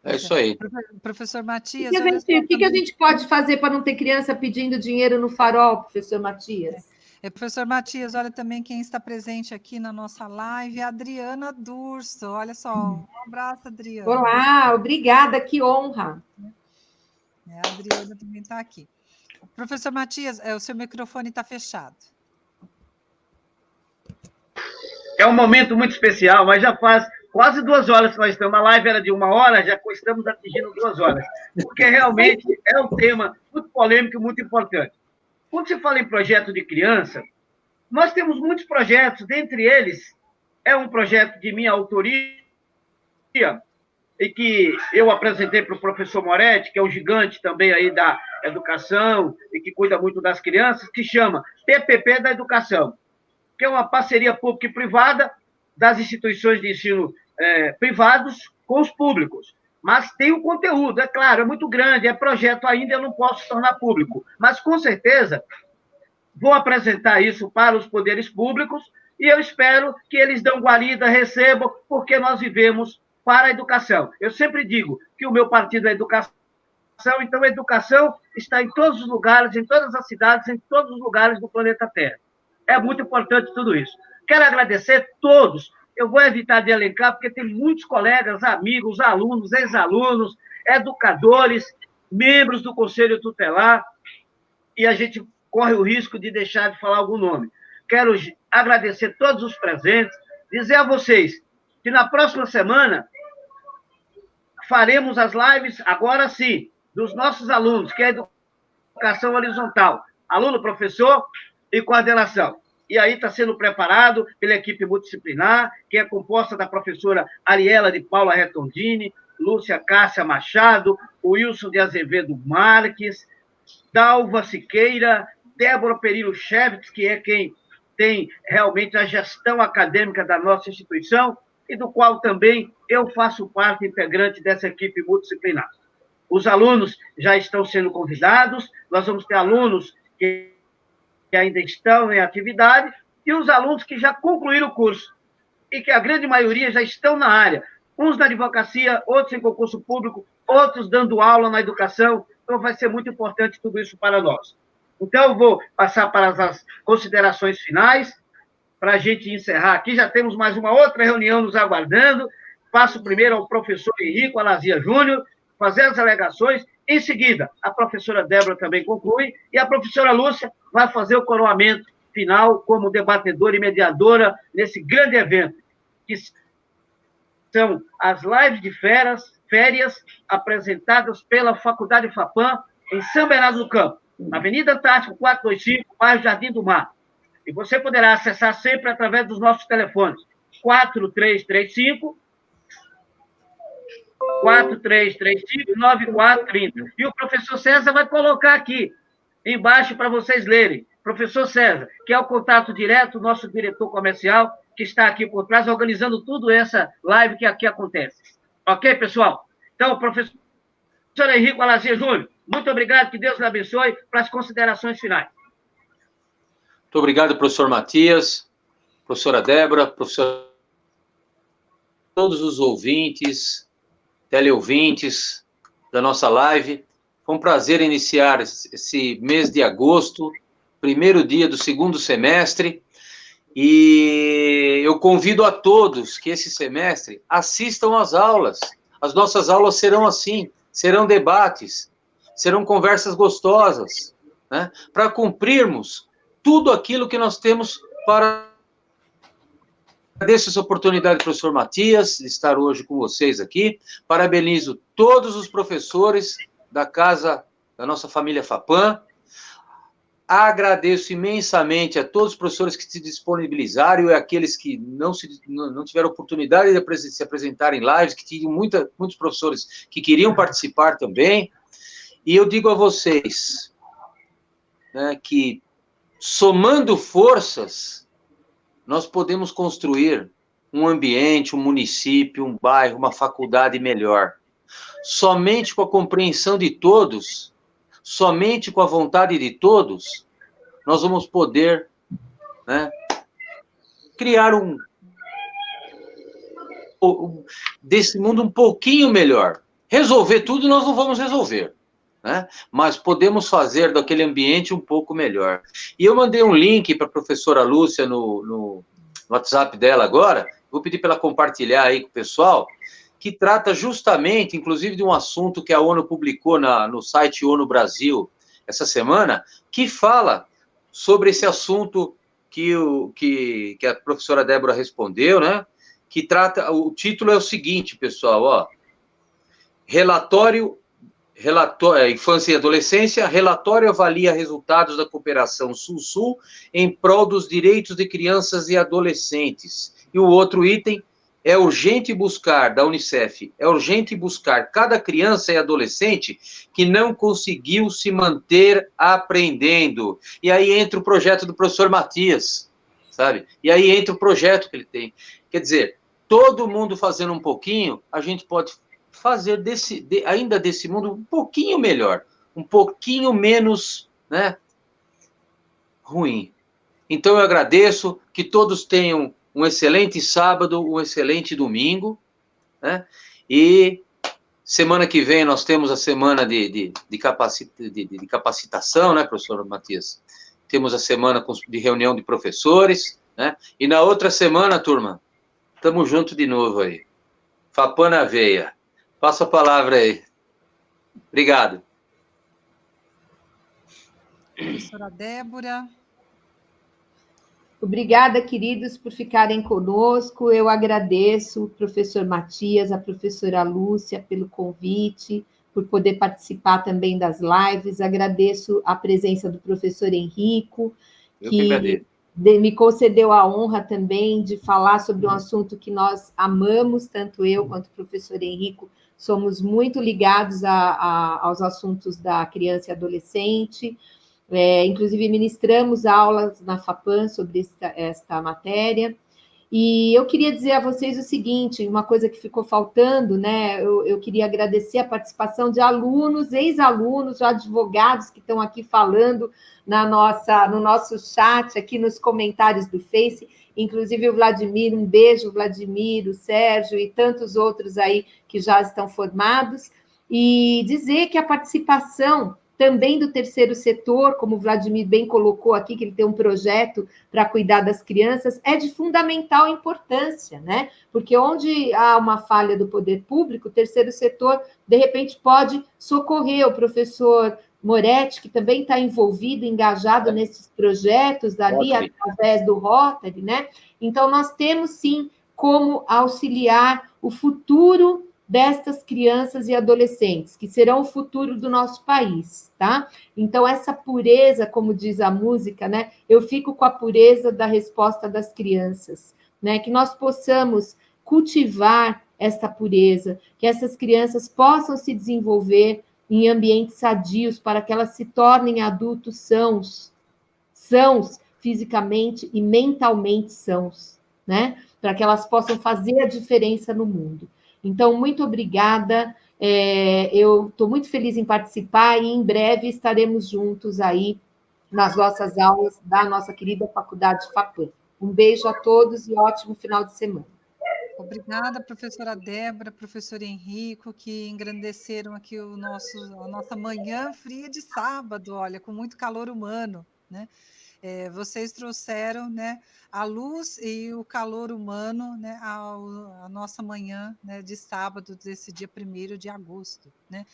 É isso aí. Professor Matias... O que a gente pode fazer para não ter criança pedindo dinheiro no farol, professor Matias? Professor Matias, olha também quem está presente aqui na nossa live, a Adriana Durso. Olha só, um abraço, Adriana. Olá, obrigada, que honra. A Adriana também está aqui. Professor Matias, o seu microfone está fechado. É um momento muito especial, mas já faz quase 2 horas que nós estamos. A live era de 1 hora, já estamos atingindo 2 horas. Porque realmente é um tema muito polêmico e muito importante. Quando se fala em projeto de criança, nós temos muitos projetos, dentre eles é um projeto de minha autoria, e que eu apresentei para o professor Moretti, que é um gigante também aí da educação e que cuida muito das crianças, que chama PPP da Educação, que é uma parceria pública e privada das instituições de ensino privados com os públicos. Mas tem o conteúdo, é claro, é muito grande, é projeto ainda, eu não posso tornar público. Mas, com certeza, vou apresentar isso para os poderes públicos e eu espero que eles dão guarida, recebam, porque nós vivemos para a educação. Eu sempre digo que o meu partido é educação, então a educação está em todos os lugares, em todas as cidades, em todos os lugares do planeta Terra. É muito importante tudo isso. Quero agradecer a todos. Eu vou evitar de elencar, porque tem muitos colegas, amigos, alunos, ex-alunos, educadores, membros do Conselho Tutelar, e a gente corre o risco de deixar de falar algum nome. Quero agradecer todos os presentes, dizer a vocês que na próxima semana faremos as lives, agora sim, dos nossos alunos, que é educação horizontal, aluno, professor e coordenação. E aí está sendo preparado pela equipe multidisciplinar, que é composta da professora Ariela de Paula Retondini, Lúcia Cássia Machado, Wilson de Azevedo Marques, Dalva Siqueira, Débora Perillo Chevitz, que é quem tem realmente a gestão acadêmica da nossa instituição, e do qual também eu faço parte integrante dessa equipe multidisciplinar. Os alunos já estão sendo convidados, nós vamos ter alunos que ainda estão em atividade e os alunos que já concluíram o curso e que a grande maioria já estão na área, uns na advocacia, outros em concurso público, outros dando aula na educação, então vai ser muito importante tudo isso para nós. Então, eu vou passar para as considerações finais, para a gente encerrar aqui, já temos mais uma outra reunião nos aguardando, passo primeiro ao professor Henrico Alazia Júnior, fazer as alegações, em seguida, a professora Débora também conclui, e a professora Lúcia vai fazer o coroamento final como debatedora e mediadora nesse grande evento, que são as lives de férias apresentadas pela Faculdade FAPAM em São Bernardo do Campo, Avenida Antártica 425, bairro Jardim do Mar. E você poderá acessar sempre através dos nossos telefones, 4335-9430. E o professor César vai colocar aqui embaixo para vocês lerem. Professor César, que é o contato direto, nosso diretor comercial, que está aqui por trás, organizando tudo essa live que aqui acontece. Ok, pessoal? Então, professor Henrico Alazia Júnior, muito obrigado, que Deus lhe abençoe, para as considerações finais. Muito obrigado, professor Matias, professora Débora, professor, todos os ouvintes, teleouvintes da nossa live. Foi um prazer iniciar esse mês de agosto, primeiro dia do segundo semestre, e eu convido a todos que esse semestre assistam às aulas. As nossas aulas serão assim, serão debates, serão conversas gostosas, né? Para cumprirmos tudo aquilo que nós temos para... Agradeço essa oportunidade, professor Matias, de estar hoje com vocês aqui. Parabenizo todos os professores da casa da nossa família FAPAM. Agradeço imensamente a todos os professores que se disponibilizaram e aqueles que não tiveram oportunidade de se apresentar em lives, que tinham muitos professores que queriam participar também. E eu digo a vocês, né, que somando forças, nós podemos construir um ambiente, um município, um bairro, uma faculdade melhor. Somente com a compreensão de todos, somente com a vontade de todos, nós vamos poder, né, criar desse mundo um pouquinho melhor. Resolver tudo nós não vamos resolver, né? Mas podemos fazer daquele ambiente um pouco melhor. E eu mandei um link para a professora Lúcia no WhatsApp dela agora, vou pedir para ela compartilhar aí com o pessoal, que trata justamente, inclusive, de um assunto que a ONU publicou no site ONU Brasil essa semana, que fala sobre esse assunto que a professora Débora respondeu, né? Que trata, o título é o seguinte, pessoal, ó, Relatório Infância e Adolescência, relatório avalia resultados da cooperação Sul-Sul em prol dos direitos de crianças e adolescentes. E o outro item é urgente buscar, da Unicef, é urgente buscar cada criança e adolescente que não conseguiu se manter aprendendo. E aí entra o projeto do professor Matias, sabe? E aí entra o projeto que ele tem. Quer dizer, todo mundo fazendo um pouquinho, a gente pode fazer ainda desse mundo um pouquinho melhor, um pouquinho menos, né, ruim. Então, eu agradeço, que todos tenham um excelente sábado, um excelente domingo, né? E semana que vem nós temos a semana de capacitação, né, professor Matias? Temos a semana de reunião de professores, né? E na outra semana, turma, estamos juntos de novo aí. Fapã na veia. Passa a palavra aí. Obrigado. Professora Débora. Obrigada, queridos, por ficarem conosco. Eu agradeço o professor Matias, a professora Lúcia pelo convite, por poder participar também das lives. Agradeço a presença do professor Henrico, que me concedeu a honra também de falar sobre um assunto que nós amamos, tanto eu quanto o professor Henrico, somos muito ligados aos assuntos da criança e adolescente. Inclusive, ministramos aulas na FAPAM sobre esta matéria. E eu queria dizer a vocês o seguinte, uma coisa que ficou faltando, né? Eu queria agradecer a participação de alunos, ex-alunos, advogados que estão aqui falando no nosso chat, aqui nos comentários do Face, inclusive o Vladimir, um beijo, Vladimir, o Sérgio e tantos outros aí que já estão formados, e dizer que a participação também do terceiro setor, como o Vladimir bem colocou aqui, que ele tem um projeto para cuidar das crianças, é de fundamental importância, né? Porque onde há uma falha do poder público, o terceiro setor, de repente, pode socorrer o professor Moretti, que também está envolvido, engajado nesses projetos dali, através do Rotary, né? Então, nós temos, sim, como auxiliar o futuro destas crianças e adolescentes, que serão o futuro do nosso país, tá? Então, essa pureza, como diz a música, né? Eu fico com a pureza da resposta das crianças, né? Que nós possamos cultivar essa pureza, que essas crianças possam se desenvolver em ambientes sadios para que elas se tornem adultos sãos fisicamente e mentalmente sãos, né? Para que elas possam fazer a diferença no mundo. Então, muito obrigada. Eu estou muito feliz em participar e em breve estaremos juntos aí nas nossas aulas da nossa querida Faculdade FAPAM. Um beijo a todos e ótimo final de semana. Obrigada, professora Débora, professor Henrico, que engrandeceram aqui a nossa manhã fria de sábado, olha, com muito calor humano, né? Vocês trouxeram, né, a luz e o calor humano, né, a nossa manhã, né, de sábado, desse dia 1º de agosto. Né?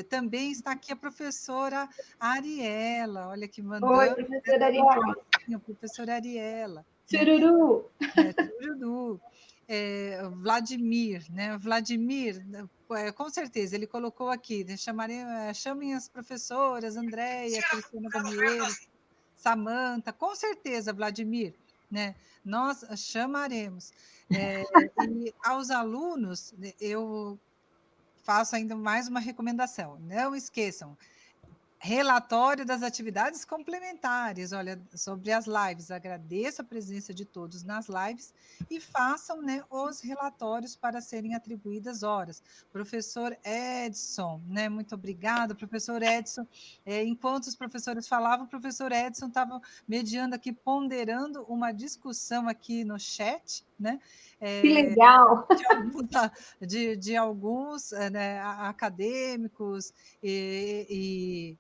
Também está aqui a professora Ariela, olha que mandando. Oi, professora Ariela. Professora Ariela. Chururu. Né? Chururu. Vladimir, né? Vladimir, com certeza, ele colocou aqui, né? Chamem as professoras, Andréia, Cristina Gamieiro, Samanta, com certeza, Vladimir, né? Nós chamaremos. E aos alunos, eu faço ainda mais uma recomendação, não esqueçam, relatório das atividades complementares, olha, sobre as lives. Agradeço a presença de todos nas lives e façam, né, os relatórios para serem atribuídas horas. Professor Edson, né, muito obrigada, professor Edson. Enquanto os professores falavam, o professor Edson estava mediando aqui, ponderando uma discussão aqui no chat, né? Que legal! De alguns né, acadêmicos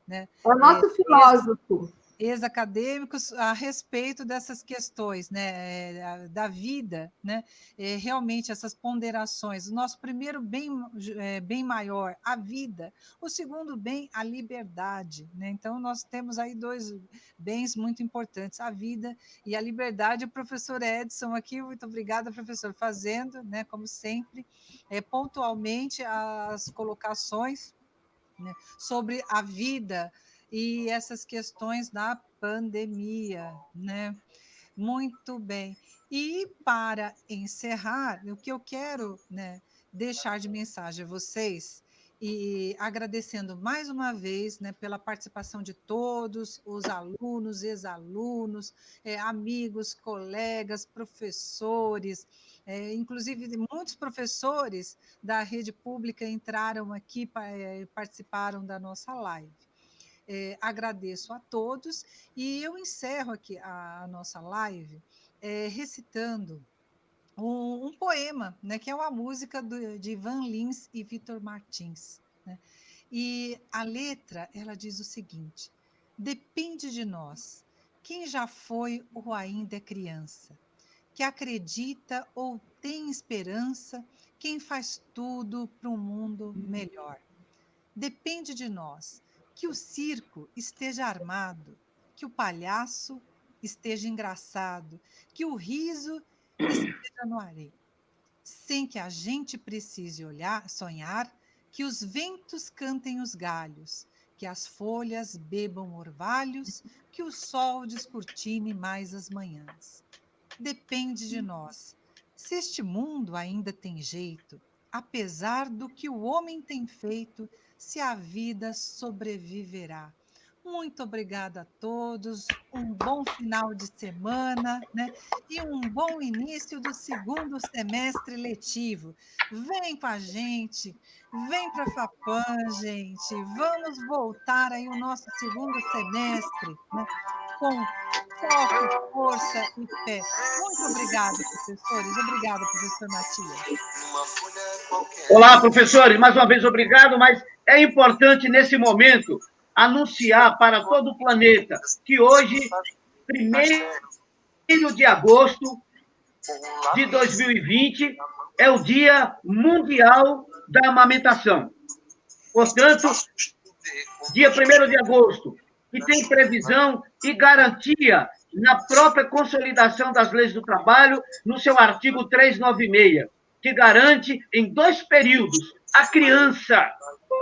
né, é o nosso filósofo. Ex-acadêmicos a respeito dessas questões, né, da vida, né, realmente essas ponderações. O nosso primeiro bem maior, a vida. O segundo bem, a liberdade. Né? Então, nós temos aí 2 bens muito importantes, a vida e a liberdade. O professor Edson aqui, muito obrigada, professor, fazendo, né, como sempre, pontualmente as colocações, né, sobre a vida e essas questões da pandemia, né? Muito bem. E para encerrar, o que eu quero, né, deixar de mensagem a vocês, e agradecendo mais uma vez, né, pela participação de todos, os alunos, ex-alunos, amigos, colegas, professores, inclusive muitos professores da rede pública entraram aqui, participaram da nossa live. Agradeço a todos e eu encerro aqui a nossa live recitando um poema, né, que é uma música de Ivan Lins e Vitor Martins, né? E a letra, ela diz o seguinte: depende de nós, quem já foi ou ainda é criança, que acredita ou tem esperança, quem faz tudo para um mundo melhor. Depende de nós, que o circo esteja armado, que o palhaço esteja engraçado, que o riso esteja no areia, sem que a gente precise olhar, sonhar, que os ventos cantem os galhos, que as folhas bebam orvalhos, que o sol descortine mais as manhãs. Depende de nós. Se este mundo ainda tem jeito, apesar do que o homem tem feito, se a vida sobreviverá. Muito obrigada a todos, um bom final de semana, né? E um bom início do segundo semestre letivo. Vem com a gente, vem para a FAPAM, gente. Vamos voltar aí o nosso segundo semestre, né? Com foco, força e fé. Muito obrigada, professores. Obrigada, professor Matias. Olá, professores, mais uma vez obrigado, mas é importante nesse momento anunciar para todo o planeta que hoje, 1º de agosto de 2020, é o Dia Mundial da Amamentação. Portanto, dia 1º de agosto, que tem previsão e garantia na própria consolidação das leis do trabalho, no seu artigo 396, que garante em 2 períodos à criança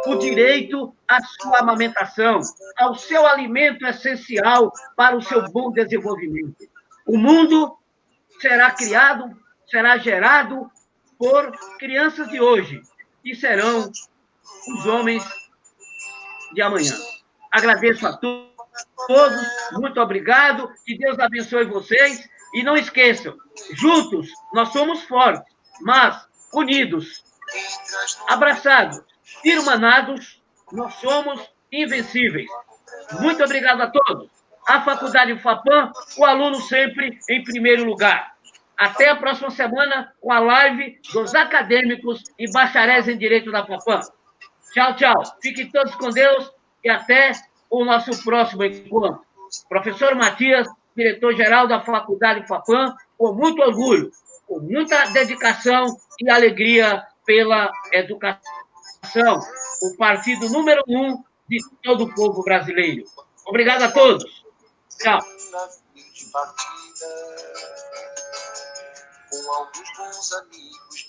o direito à sua amamentação, ao seu alimento essencial para o seu bom desenvolvimento. O mundo será criado, será gerado por crianças de hoje e serão os homens de amanhã. Agradeço a todos, muito obrigado, que Deus abençoe vocês e não esqueçam, juntos nós somos fortes, mas unidos, abraçados, irmanados, nós somos invencíveis. Muito obrigado a todos. A Faculdade FAPAM, o aluno sempre em primeiro lugar. Até a próxima semana com a live dos acadêmicos e bacharéis em Direito da FAPAM. Tchau, tchau. Fiquem todos com Deus e até o nosso próximo encontro. Professor Matias, diretor-geral da Faculdade FAPAM, com muito orgulho, com muita dedicação e alegria pela educação. O partido número 1 de todo o povo brasileiro. Obrigado a todos. Tchau. Com alguns bons amigos.